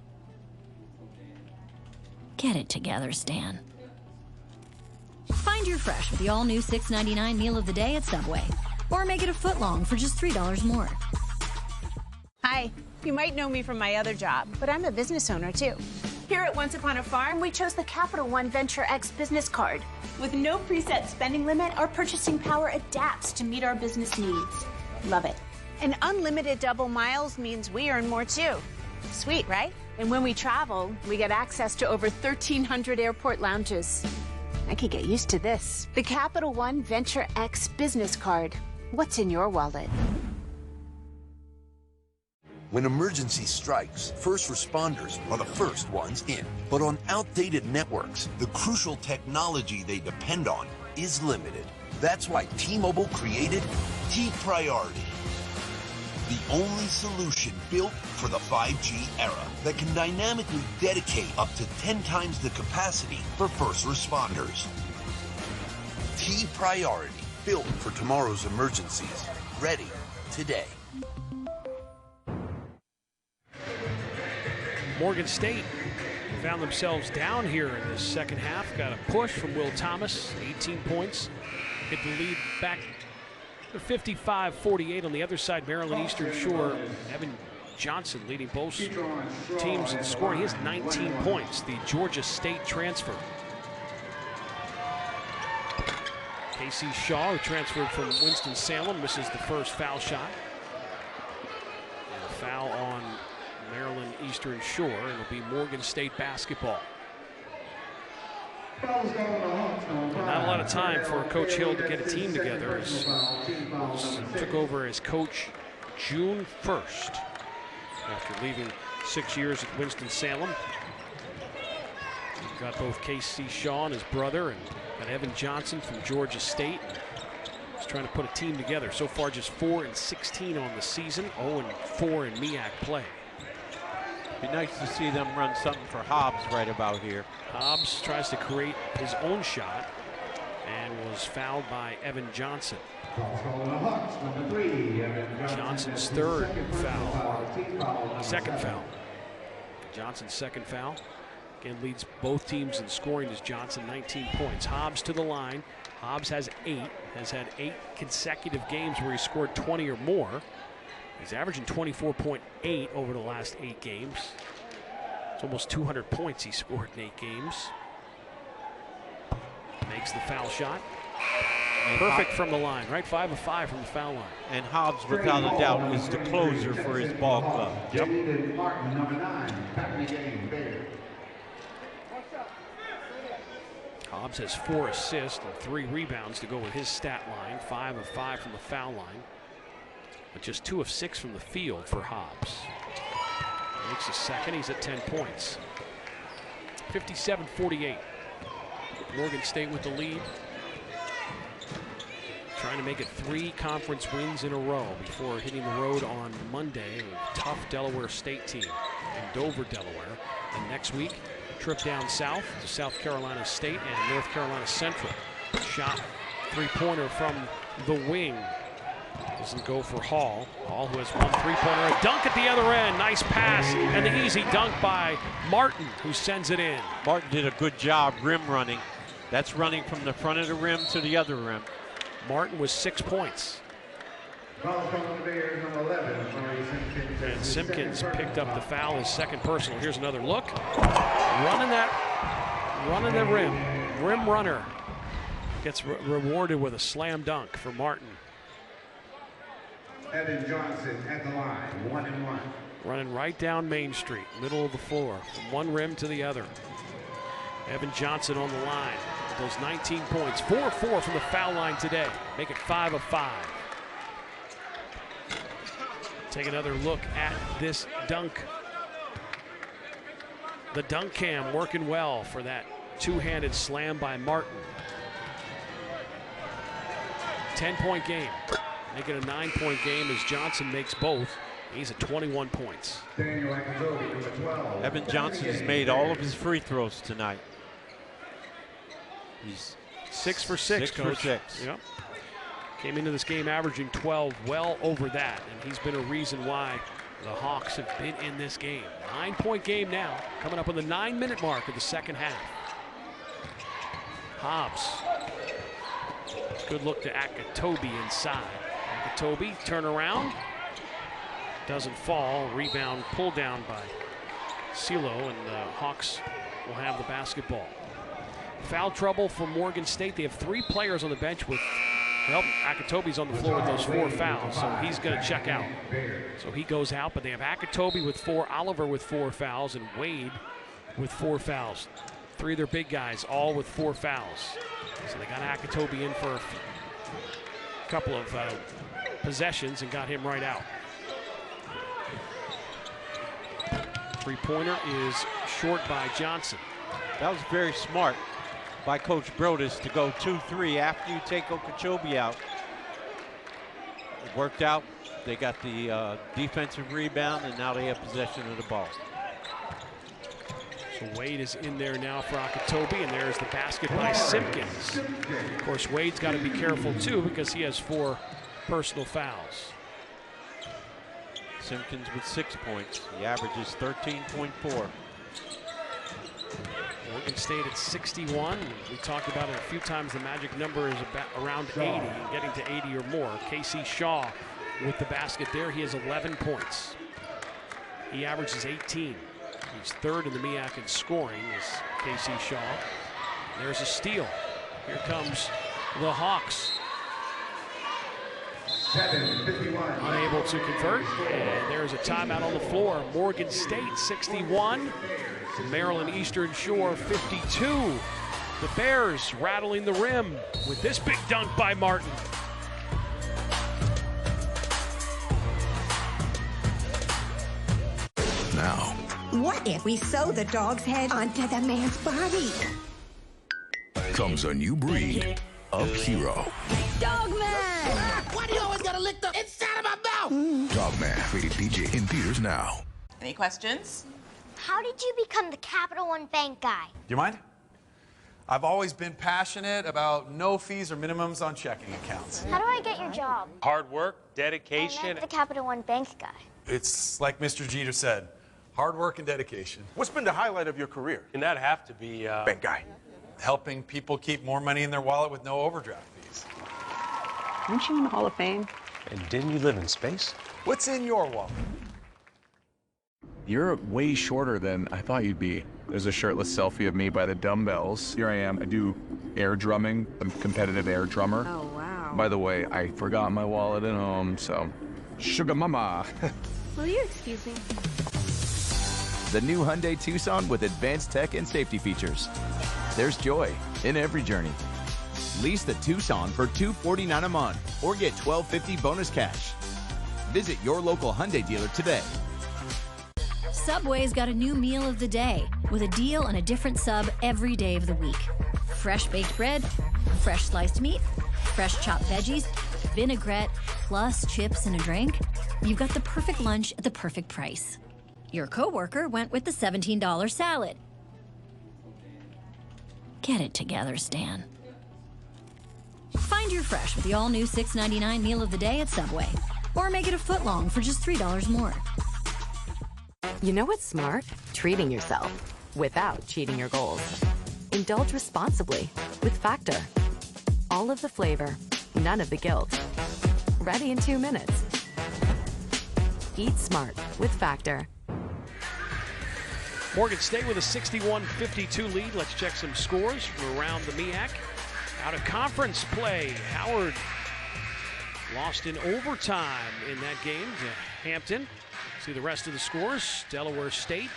Speaker 21: Get it together, Stan. Find your fresh with the all-new $6.99 meal of the day at Subway. Or make it a foot long for just $3 more.
Speaker 4: Hi, you might know me from my other job, but I'm a business owner too. Here at Once Upon a Farm, we chose the Capital One Venture X business card. With no preset spending limit, our purchasing power adapts to meet our business needs. Love it. And unlimited double miles means we earn more too. Sweet, right? And when we travel, we get access to over 1,300 airport lounges. I could get used to this. The Capital One Venture X business card. What's in your wallet?
Speaker 3: When emergency strikes, first responders are the first ones in. But on outdated networks, the crucial technology they depend on is limited. That's why T-Mobile created T-Priority, the only solution built for the 5G era that can dynamically dedicate up to 10 times the capacity for first responders. T-Priority, built for tomorrow's emergencies. Ready today.
Speaker 1: Morgan State found themselves down here in the second half. Got a push from Will Thomas, 18 points. Get the lead back to 55-48 on the other side. Maryland Eastern Shore, Evan Johnson leading both teams in scoring. He has 19 points, the Georgia State transfer. Casey Shaw, who transferred from Winston-Salem, misses the first foul shot. And a foul on Maryland Eastern Shore. It'll be Morgan State basketball. And not a lot of time for Coach Hill to get a team together. He took over as coach June 1st after leaving 6 years at Winston-Salem. We've got both Casey Shaw and his brother, and got Evan Johnson from Georgia State. He's trying to put a team together. So far, just 4-16 on the season, 0-4 in MEAC play.
Speaker 2: Be nice to see them run something for Hobbs right about here.
Speaker 1: Hobbs tries to create his own shot and was fouled by Evan Johnson. Johnson's third foul, second foul. Johnson's second foul. Again, leads both teams in scoring as Johnson, 19 points. Hobbs to the line. Hobbs has 8, has had 8 consecutive games where he scored 20 or more. He's averaging 24.8 over the last 8 games. It's almost 200 points he scored in 8 games. Makes the foul shot. And perfect from the line, right? 5 of 5 from the foul line.
Speaker 2: And Hobbs, without a doubt, is the closer for his ball club.
Speaker 1: Yep. Hobbs has 4 assists and 3 rebounds to go with his stat line. 5 of 5 from the foul line, but just 2 of 6 from the field for Hobbs. Makes a second, he's at 10 points. 57-48. Morgan State with the lead. Trying to make it 3 conference wins in a row before hitting the road on Monday. A tough Delaware State team in Dover, Delaware. And next week, trip down south to South Carolina State and North Carolina Central. Shot 3-pointer from the wing. Doesn't go for Hall. Hall, who has 1 3-pointer, a dunk at the other end. Nice pass and the easy dunk by Martin, who sends it in.
Speaker 2: Martin did a good job rim running. That's running from the front of the rim to the other rim.
Speaker 1: Martin was 6 points. And Simpkins picked up the foul, his second personal. Here's another look. Running the rim runner. Gets rewarded with a slam dunk for Martin.
Speaker 13: Evan Johnson at the line, 1-1.
Speaker 1: Running right down Main Street, middle of the floor, from one rim to the other. Evan Johnson on the line. Those 19 points, 4 of 4 from the foul line today. Make it 5 of 5. Take another look at this dunk. The dunk cam working well for that two-handed slam by Martin. 10-point game. Make it a 9-point game as Johnson makes both. He's at 21 points.
Speaker 2: Evan Johnson has made all of his free throws tonight. He's
Speaker 1: 6 for 6, Coach.
Speaker 2: 6 for 6.
Speaker 1: Yep. Came into this game averaging 12, well over that, and he's been a reason why the Hawks have been in this game. 9-point game now, coming up on the 9-minute mark of the second half. Hobbs Good look to Akatobi inside. Akatobi, turn around. Doesn't fall. Rebound pulled down by Silo, and the Hawks will have the basketball. Foul trouble for Morgan State. They have 3 players on the bench with, well, Akatobi's on the floor with those 4 fouls, so he's going to check out. So he goes out, but they have Akatobi with 4, Oliver with 4 fouls, and Wade with 4 fouls. 3 of their big guys, all with 4 fouls. So they got Akatobi in for a couple of possessions and got him right out. Three-pointer is short by Johnson.
Speaker 2: That was very smart by Coach Brodus to go 2-3 after you take Okeechobee out. It worked out. They got the defensive rebound, and now they have possession of the ball.
Speaker 1: So Wade is in there now for Akatobi, and there's the basket by Simpkins. Of course, Wade's got to be careful too because he has 4 personal fouls.
Speaker 2: Simpkins with 6 points. He averages 13.4.
Speaker 1: Morgan State at 61. We talked about it a few times. The magic number is about around 80, and getting to 80 or more. Casey Shaw with the basket there. He has 11 points. He averages 18. He's 3rd in the MEAC in scoring is Casey Shaw. There's a steal. Here comes the Hawks. Unable to convert, and there's a timeout on the floor. Morgan State 61, Maryland Eastern Shore 52. The Bears rattling the rim with this big dunk by Martin.
Speaker 9: Now, what if we sew the dog's head onto the man's body?
Speaker 27: Comes a new breed of hero.
Speaker 9: Dogman!
Speaker 10: Why do you always gotta lick the inside of my mouth?
Speaker 27: Dogman, rated PG, in theaters now.
Speaker 11: Any questions?
Speaker 14: How did you become the Capital One Bank guy?
Speaker 15: Do you mind? I've always been passionate about no fees or minimums on checking accounts.
Speaker 14: How do I get your job?
Speaker 16: Hard work, dedication.
Speaker 14: I'm the Capital One Bank guy.
Speaker 15: It's like Mr. Jeter said, hard work and dedication.
Speaker 16: What's been the highlight of your career? And that have to be
Speaker 27: bank guy.
Speaker 15: Helping people keep more money in their wallet with no overdraft fees.
Speaker 24: Aren't you in the Hall of Fame?
Speaker 16: And didn't you live in space?
Speaker 15: What's in your wallet?
Speaker 26: You're way shorter than I thought you'd be. There's a shirtless selfie of me by the dumbbells. Here I am. I do air drumming. I'm a competitive air drummer.
Speaker 24: Oh, wow.
Speaker 26: By the way, I forgot my wallet at home, so sugar mama.
Speaker 14: Will you excuse me?
Speaker 27: The new Hyundai Tucson with advanced tech and safety features. There's joy in every journey. Lease the Tucson for $249 a month or get $12.50 bonus cash. Visit your local Hyundai dealer today.
Speaker 21: Subway's got a new meal of the day with a deal on a different sub every day of the week. Fresh baked bread, fresh sliced meat, fresh chopped veggies, vinaigrette, plus chips and a drink. You've got the perfect lunch at the perfect price. Your coworker went with the $17 salad. Get it together, Stan. Find your fresh with the all-new $6.99 meal of the day at Subway. Or make it a foot long for just $3 more.
Speaker 18: You know what's smart? Treating yourself without cheating your goals. Indulge responsibly with Factor. All of the flavor, none of the guilt. Ready in 2 minutes. Eat smart with Factor.
Speaker 1: Morgan State with a 61-52 lead. Let's check some scores from around the MEAC. Out of conference play, Howard lost in overtime in that game to Hampton. See the rest of the scores. Delaware State.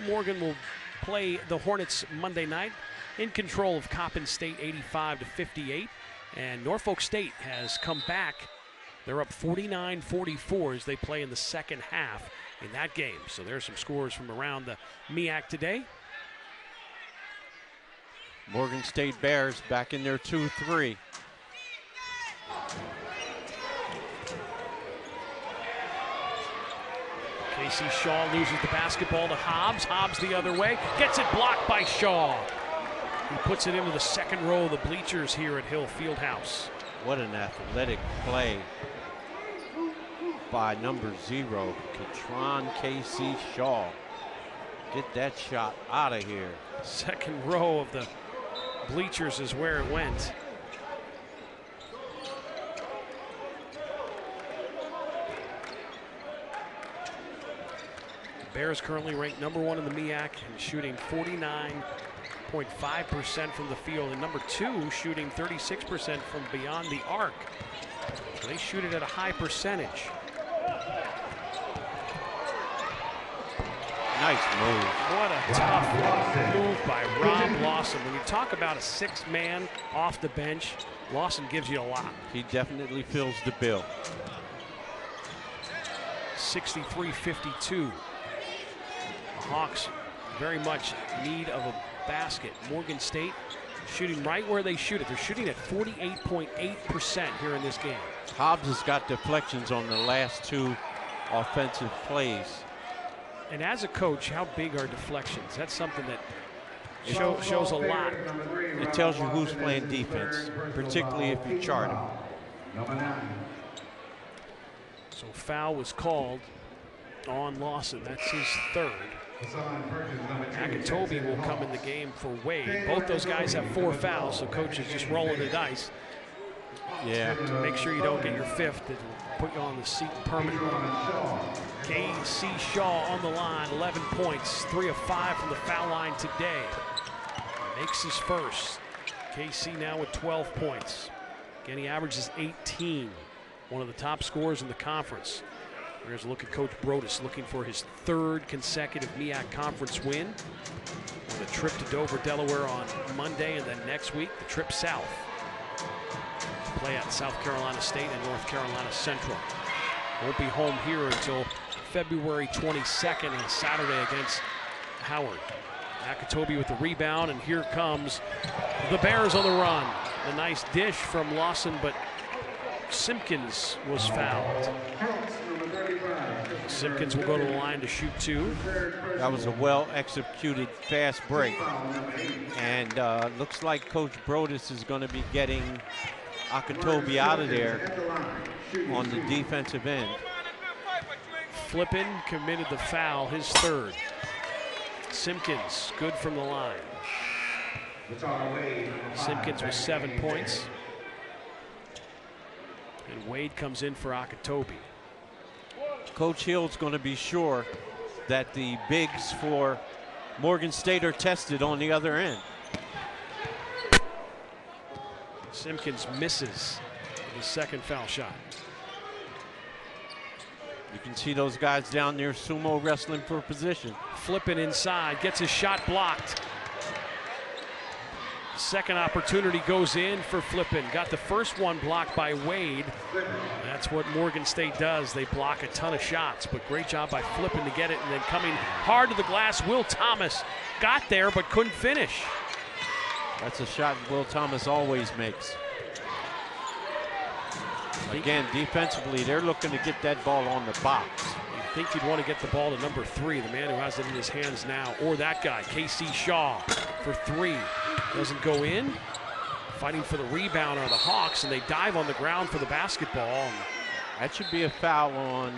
Speaker 1: Morgan will play the Hornets Monday night. In control of Coppin State 85-58. And Norfolk State has come back. They're up 49-44 as they play in the second half in that game. So there's some scores from around the MEAC today.
Speaker 2: Morgan State Bears back in their 2-3.
Speaker 1: Casey Shaw loses the basketball to Hobbs. Hobbs the other way. Gets it blocked by Shaw. He puts it into the second row of the bleachers here at Hill Fieldhouse.
Speaker 2: What an athletic play by number 0, Katron Casey Shaw. Get that shot out of here.
Speaker 1: Second row of the bleachers is where it went. Bears currently ranked #1 in the MEAC and shooting 49.5% from the field, and #2 shooting 36% from beyond the arc. So they shoot it at a high percentage.
Speaker 2: Nice move.
Speaker 1: What a tough move by Rob Lawson. When you talk about a 6-man off the bench, Lawson gives you a lot.
Speaker 2: He definitely fills the bill.
Speaker 1: 63-52. The Hawks very much in need of a basket. Morgan State shooting right where they shoot it. They're shooting at 48.8% here in this game.
Speaker 2: Hobbs has got deflections on the last 2 offensive plays.
Speaker 1: And as a coach, how big are deflections? That's something that shows a lot.
Speaker 2: It tells you who's playing defense, particularly if you chart them.
Speaker 1: So foul was called on Lawson. That's his 3rd. Akatobi will come in the game for Wade. Both those guys have 4 fouls, so coach is just rolling the dice.
Speaker 2: Yeah.
Speaker 1: To make sure you don't get your 5th, it'll put you on the seat permanently. K.C. Shaw on the line, 11 points, 3 of 5 from the foul line today. Makes his first. K.C. now with 12 points. Again, he averages 18, one of the top scorers in the conference. Here's a look at Coach Brodus looking for his 3rd consecutive MEAC conference win. With a trip to Dover, Delaware on Monday, and then next week, the trip south. Play at South Carolina State and North Carolina Central. Won't be home here until February 22nd on Saturday against Howard. Akatobi with the rebound, and here comes the Bears on the run. A nice dish from Lawson, but Simpkins was fouled. Simpkins will go to the line to shoot 2.
Speaker 2: That was a well-executed fast break. And looks like Coach Brodus is going to be getting Akatobi out of there on the defensive end.
Speaker 1: Flippin committed the foul, his 3rd. Simpkins, good from the line. Simpkins with 7 points. And Wade comes in for Akatobi.
Speaker 2: Coach Hill's going to be sure that the bigs for Morgan State are tested on the other end.
Speaker 1: Simpkins misses the 2nd foul shot.
Speaker 2: You can see those guys down there sumo wrestling for position.
Speaker 1: Flipping inside, gets his shot blocked. 2nd opportunity goes in for Flippin. Got the first one blocked by Wade. That's what Morgan State does. They block a ton of shots, but great job by Flippin to get it, and then coming hard to the glass, Will Thomas got there but couldn't finish.
Speaker 2: That's a shot Will Thomas always makes. Again, defensively, they're looking to get that ball on the box.
Speaker 1: You think you'd want to get the ball to #3, the man who has it in his hands now, or that guy, K.C. Shaw, for 3. Doesn't go in. Fighting for the rebound are the Hawks, and they dive on the ground for the basketball.
Speaker 2: That should be a foul on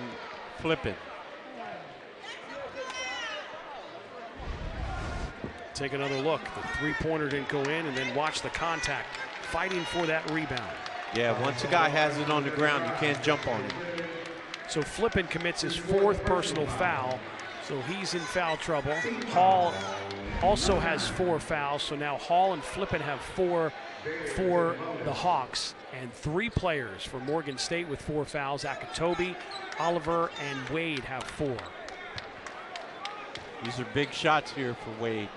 Speaker 2: Flippin.
Speaker 1: Take another look. The 3-pointer didn't go in, and then watch the contact. Fighting for that rebound.
Speaker 2: Yeah, once a guy has it on the ground, you can't jump on him.
Speaker 1: So Flippin commits his 4th personal foul, so he's in foul trouble. Hall also has 4 fouls, so now Hall and Flippin have 4 for the Hawks, and 3 players for Morgan State with 4 fouls. Akatobi, Oliver, and Wade have 4.
Speaker 2: These are big shots here for Wade.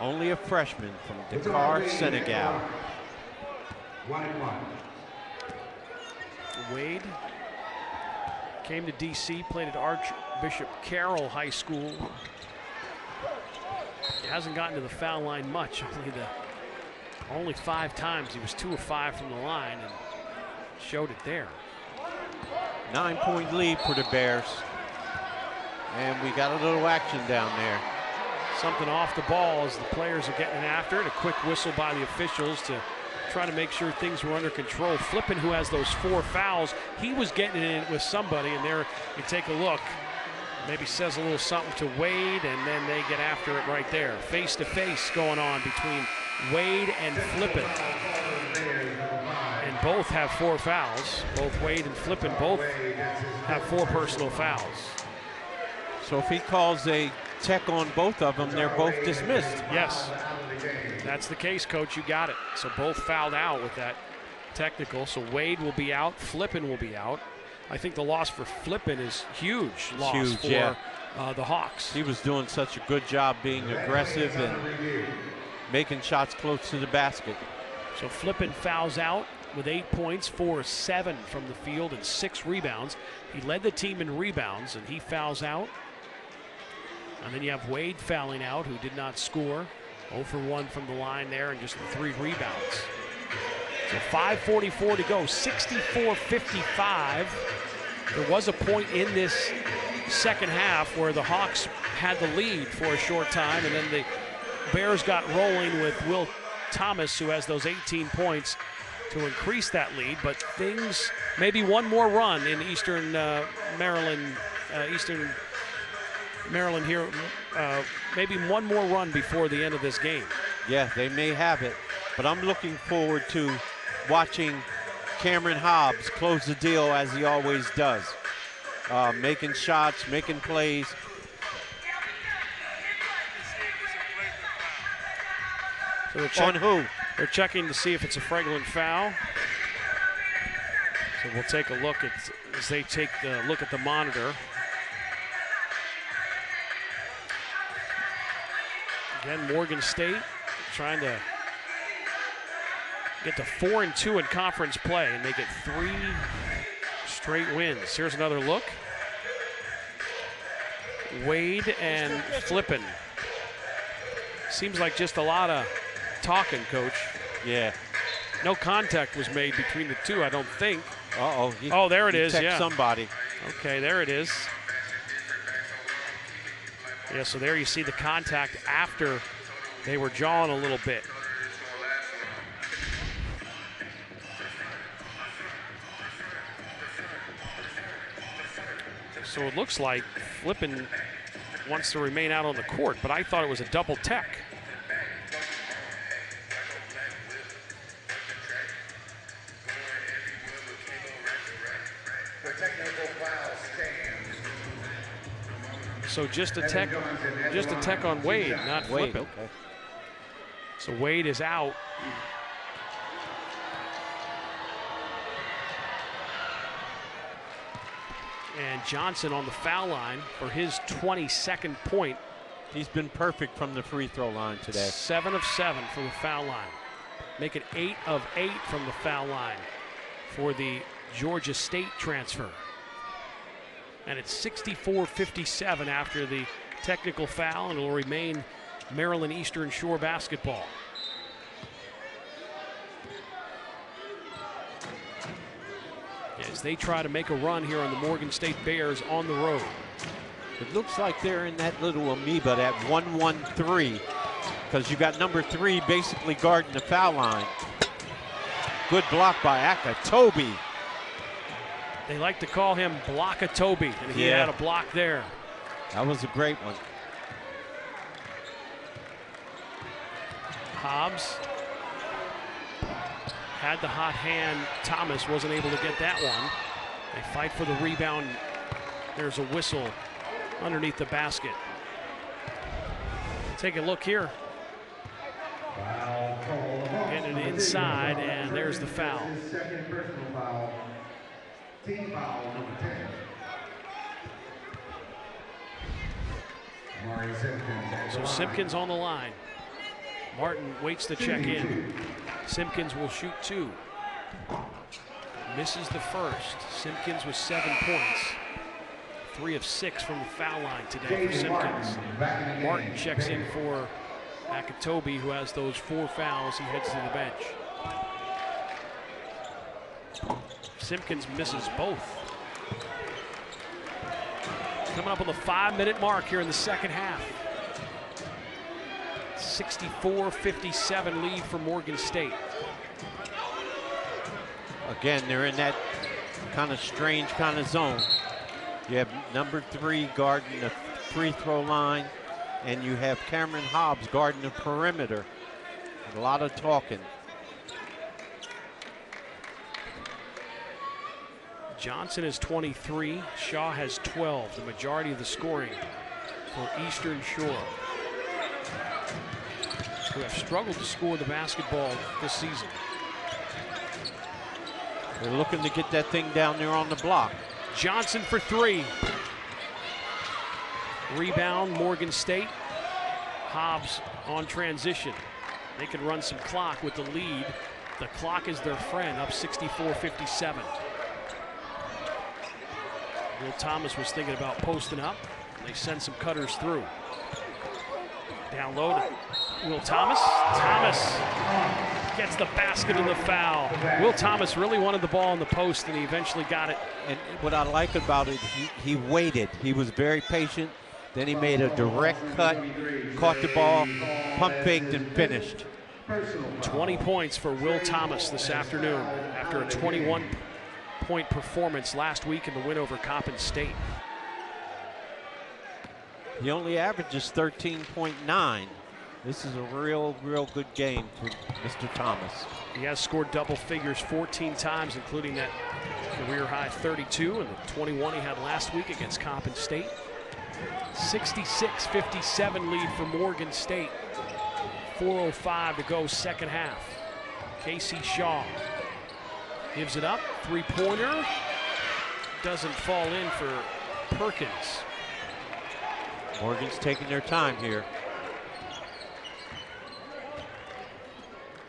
Speaker 2: Only a freshman from Dakar, Senegal.
Speaker 13: 1-1.
Speaker 1: Wade came to DC, played at Archbishop Carroll High School. He hasn't gotten to the foul line much. Only 5 times. He was 2 of 5 from the line and showed it there.
Speaker 2: 9-point lead for the Bears. And we got a little action down there.
Speaker 1: Something off the ball as the players are getting after it. A quick whistle by the officials to try to make sure things were under control. Flippin, who has those 4 fouls, he was getting it in with somebody, and there you take a look. Maybe says a little something to Wade, and then they get after it right there. Face-to-face going on between Wade and Flippin. And both have 4 fouls. Both Wade and Flippin both have 4 personal fouls.
Speaker 2: So if he calls a tech on both of them, they're both dismissed.
Speaker 1: Yes, that's the case, Coach. You got it. So both fouled out with that technical. So Wade will be out. Flippin will be out. I think the loss for Flippin is huge loss for the Hawks.
Speaker 2: He was doing such a good job being aggressive and making shots close to the basket.
Speaker 1: So Flippin fouls out with 8 points, 4 of 7 from the field and 6 rebounds. He led the team in rebounds, and he fouls out. And then you have Wade fouling out, who did not score. 0 for 1 from the line there, and just the 3 rebounds. So 5:44 to go, 64-55. There was a point in this second half where the Hawks had the lead for a short time, and then the Bears got rolling with Will Thomas, who has those 18 points to increase that lead. But things, maybe one more run in Eastern Maryland here, maybe one more run before the end of this game.
Speaker 2: Yeah, they may have it, but I'm looking forward to watching Cameron Hobbs close the deal as he always does. Making shots, making plays.
Speaker 1: So
Speaker 2: on who?
Speaker 1: They're checking to see if it's a fraudulent foul. So we'll take a look as they take the look at the monitor. Again, Morgan State trying to get to 4-2 in conference play and make it 3 straight wins. Here's another look. Wade and Flippin. Seems like just a lot of talking, Coach.
Speaker 2: Yeah.
Speaker 1: No contact was made between the two, I don't think.
Speaker 2: Uh-oh.
Speaker 1: Oh, there it is, yeah.
Speaker 2: Somebody.
Speaker 1: Okay, there it is. Yeah, so there you see the contact after they were jawing a little bit. So it looks like Flippin wants to remain out on the court, but I thought it was a double tech. So just a tech on Wade, not Flippin.
Speaker 2: Okay.
Speaker 1: So Wade is out. And Johnson on the foul line for his 22nd point.
Speaker 2: He's been perfect from the free throw line today.
Speaker 1: 7 of 7 from the foul line. Make it 8 of 8 from the foul line for the Georgia State transfer. And it's 64-57 after the technical foul, and it will remain Maryland Eastern Shore basketball. As they try to make a run here on the Morgan State Bears on the road.
Speaker 2: It looks like they're in that little amoeba, that 1-1-3, because you got number 3 basically guarding the foul line. Good block by Akatobi.
Speaker 1: They like to call him Blockatobi, and he had a block there.
Speaker 2: That was a great one.
Speaker 1: Hobbs had the hot hand. Thomas wasn't able to get that one. They fight for the rebound. There's a whistle underneath the basket. Take a look here. Getting it inside, and there's the foul.
Speaker 13: Team foul number 10.
Speaker 1: So Simpkins on the line. Martin waits to check in. Simpkins will shoot 2. Misses the first. Simpkins with 7 points. 3 of 6 from the foul line today for Simpkins. Martin checks in for Akatobi, who has those 4 fouls. He heads to the bench. Simpkins misses both. Coming up on the 5-minute mark here in the second half. 64-57 lead for Morgan State.
Speaker 2: Again, they're in that kind of strange kind of zone. You have number 3 guarding the free throw line, and you have Cameron Hobbs guarding the perimeter. A lot of talking.
Speaker 1: Johnson is 23, Shaw has 12, the majority of the scoring for Eastern Shore, who have struggled to score the basketball this season.
Speaker 2: They're looking to get that thing down there on the block.
Speaker 1: Johnson for three. Rebound, Morgan State. Hobbs on transition. They can run some clock with the lead. The clock is their friend, up 64-57. Will Thomas was thinking about posting up. They send some cutters through. Down low to Will Thomas. Thomas gets the basket and the foul. Will Thomas really wanted the ball in the post, and he eventually got it.
Speaker 2: And what I like about it, he waited. He was very patient. Then he made a direct cut, caught the ball, pump faked, and finished.
Speaker 1: 20 points for Will Thomas this afternoon after a 21-point performance last week in the win over Coppin State.
Speaker 2: He only averages 13.9. This is a real good game for Mr. Thomas.
Speaker 1: He has scored double figures 14 times, including that career-high 32 and the 21 he had last week against Coppin State. 66-57 lead for Morgan State. 4:05 to go, second half. Casey Shaw gives it up. Three-pointer doesn't fall in for Perkins.
Speaker 2: Morgan's taking their time here.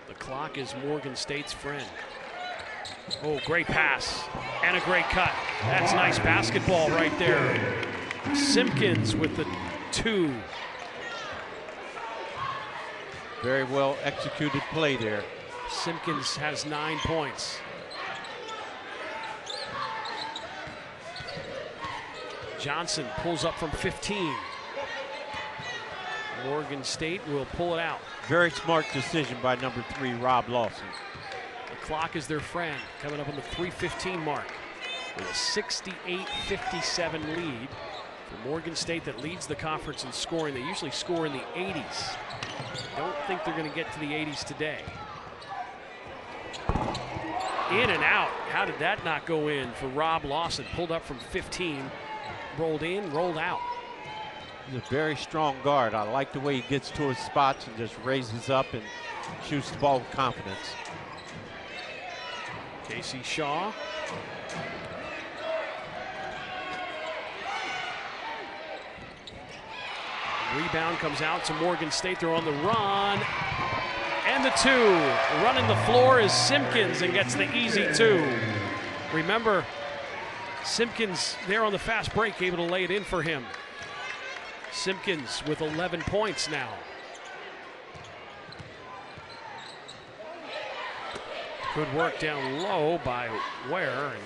Speaker 1: The clock is Morgan State's friend. Oh, great pass and a great cut. That's nice basketball right there. Simpkins with the 2.
Speaker 2: Very well executed play there.
Speaker 1: Simpkins has 9 points. Johnson pulls up from 15. Morgan State will pull it out.
Speaker 2: Very smart decision by number 3, Rob Lawson.
Speaker 1: The clock is their friend, coming up on the 3:15 mark with a 68-57 lead for Morgan State that leads the conference in scoring. They usually score in the 80s. Don't think they're going to get to the 80s today. In and out. How did that not go in for Rob Lawson? Pulled up from 15, rolled in, rolled out.
Speaker 2: He's a very strong guard. I like the way he gets to his spots and just raises up and shoots the ball with confidence.
Speaker 1: Casey Shaw. Rebound comes out to Morgan State. They're on the run. And the 2. Running the floor is Simpkins and gets the easy 2. Remember, Simpkins there on the fast break, able to lay it in for him. Simpkins with 11 points now. Good work down low by Ware, and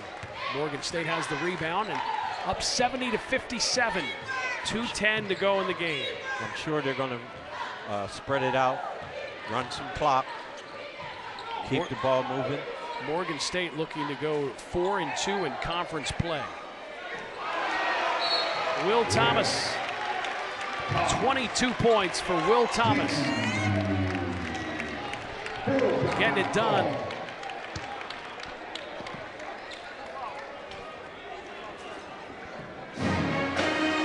Speaker 1: Morgan State has the rebound and up 70-57. 2:10 to go in the game.
Speaker 2: I'm sure they're going to spread it out, run some clock, keep the ball moving.
Speaker 1: Morgan State looking to go 4-2 in conference play. Will Thomas, 22 points for Will Thomas. Getting it done.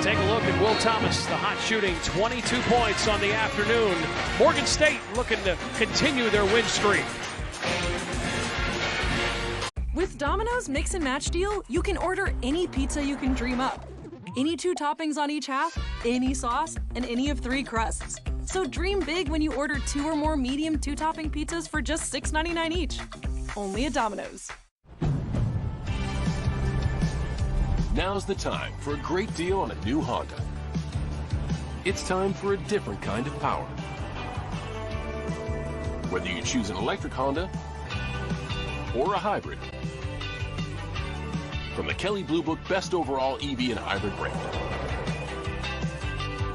Speaker 1: Take a look at Will Thomas, the hot shooting, 22 points on the afternoon. Morgan State looking to continue their win streak.
Speaker 11: With Domino's Mix and Match deal, you can order any pizza you can dream up. Any 2 toppings on each half, any sauce, and any of 3 crusts. So dream big when you order 2 or more medium 2-topping pizzas for just $6.99 each. Only at Domino's.
Speaker 12: Now's the time for a great deal on a new Honda. It's time for a different kind of power. Whether you choose an electric Honda or a hybrid. From the Kelley Blue Book Best Overall EV and Hybrid brand.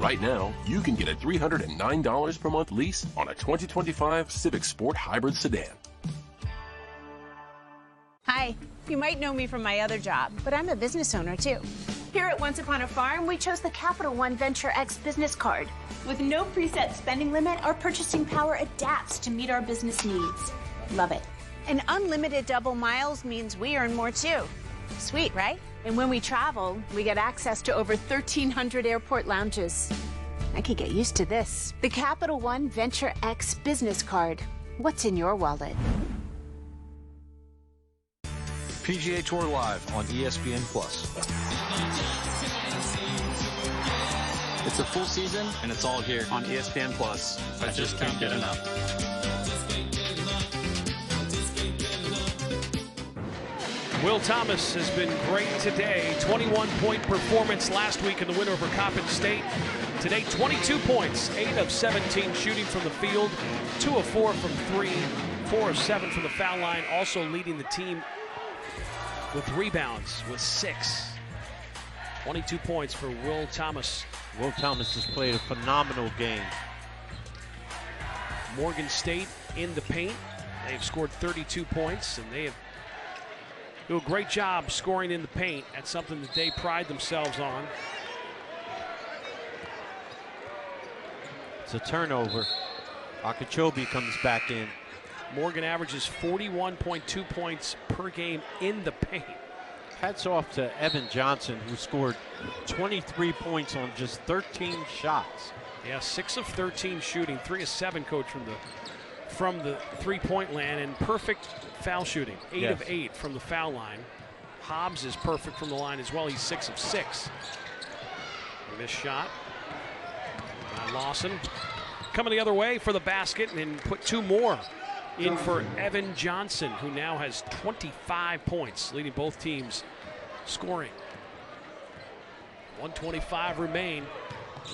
Speaker 12: Right now, you can get a $309 per month lease on a 2025 Civic Sport Hybrid Sedan.
Speaker 4: Hi, you might know me from my other job, but I'm a business owner too. Here at Once Upon a Farm, we chose the Capital One Venture X business card. With no preset spending limit, our purchasing power adapts to meet our business needs. Love it. And unlimited double miles means we earn more too. Sweet, right? And when we travel, we get access to over 1,300 airport lounges. I could get used to this. The Capital One Venture X business card. What's in your wallet?
Speaker 6: PGA Tour Live on ESPN+.
Speaker 7: It's a full season, and it's all here on ESPN+. I just can't get enough.
Speaker 1: Will Thomas has been great today. 21-point performance last week in the win over Coppin State. Today, 22 points, 8 of 17 shooting from the field, 2 of 4 from 3, 4 of 7 from the foul line, also leading the team with rebounds with 6. 22 points for Will Thomas.
Speaker 2: Will Thomas has played a phenomenal game.
Speaker 1: Morgan State in the paint. They've scored 32 points, and they have do a great job scoring in the paint. That's something that they pride themselves on.
Speaker 2: It's a turnover. Okeechobee comes back in.
Speaker 1: Morgan averages 41.2 points per game in the paint.
Speaker 2: Hats off to Evan Johnson, who scored 23 points on just 13 shots.
Speaker 1: Yeah, 6 of 13 shooting, 3 of 7, coach, from the three-point land, and perfect foul shooting. 8 of 8 from the foul line. Hobbs is perfect from the line as well. He's 6 of 6. Missed shot by Lawson. Coming the other way for the basket and put 2 more in for Evan Johnson, who now has 25 points, leading both teams scoring. 125 remain.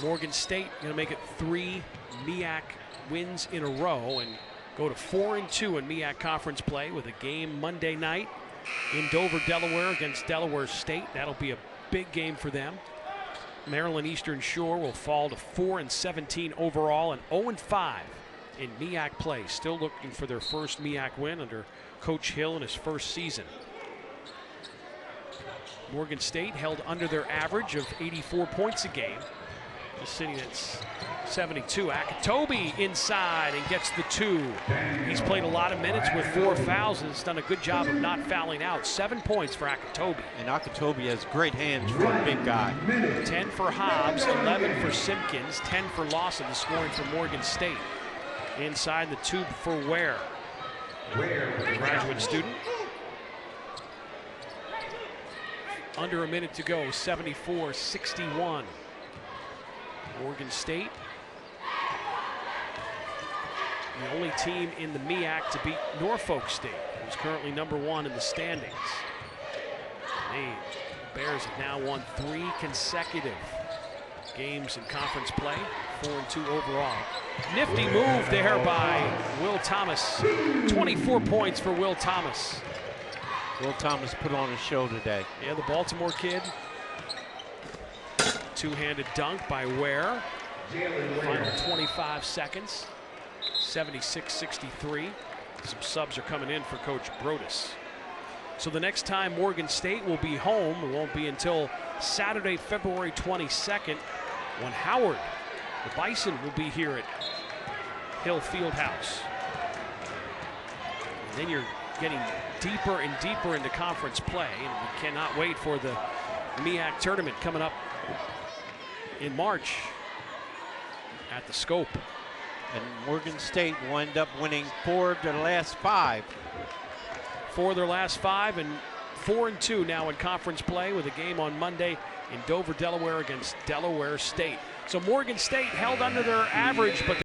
Speaker 1: Morgan State going to make it 3 MEAC wins in a row and go to 4-2 in MEAC conference play with a game Monday night in Dover, Delaware against Delaware State. That'll be a big game for them. Maryland Eastern Shore will fall to 4-17 overall and 0-5 in MEAC play. Still looking for their first MEAC win under Coach Hill in his first season. Morgan State held under their average of 84 points a game. Just sitting at 72. Akitobi inside and gets the 2. He's played a lot of minutes with 4 fouls and has done a good job of not fouling out. 7 points for Akitobi.
Speaker 2: And Akitobi has great hands for a big guy.
Speaker 1: 10 for Hobbs, 11 for Simpkins, 10 for Lawson, the scoring for Morgan State. Inside the tube for Ware, a graduate student. Under a minute to go, 74-61. Morgan State, the only team in the MEAC to beat Norfolk State, who's currently #1 in the standings. The Bears have now won 3 consecutive games in conference play, 4-2 overall. Nifty move there by Will Thomas. 24 points for Will Thomas.
Speaker 2: Will Thomas put on a show today.
Speaker 1: Yeah, the Baltimore kid. Two-handed dunk by Ware. Final 25 seconds. 76-63. Some subs are coming in for Coach Brodus. So the next time Morgan State will be home, it won't be until Saturday, February 22nd, when Howard, the Bison, will be here at Hill Fieldhouse. And then you're getting deeper and deeper into conference play, and we cannot wait for the MEAC tournament coming up in March at the Scope.
Speaker 2: And Morgan State will end up winning 4 of their last 5.
Speaker 1: 4 of their last 5 and 4-2 now in conference play with a game on Monday in Dover, Delaware against Delaware State. So Morgan State held under their average, but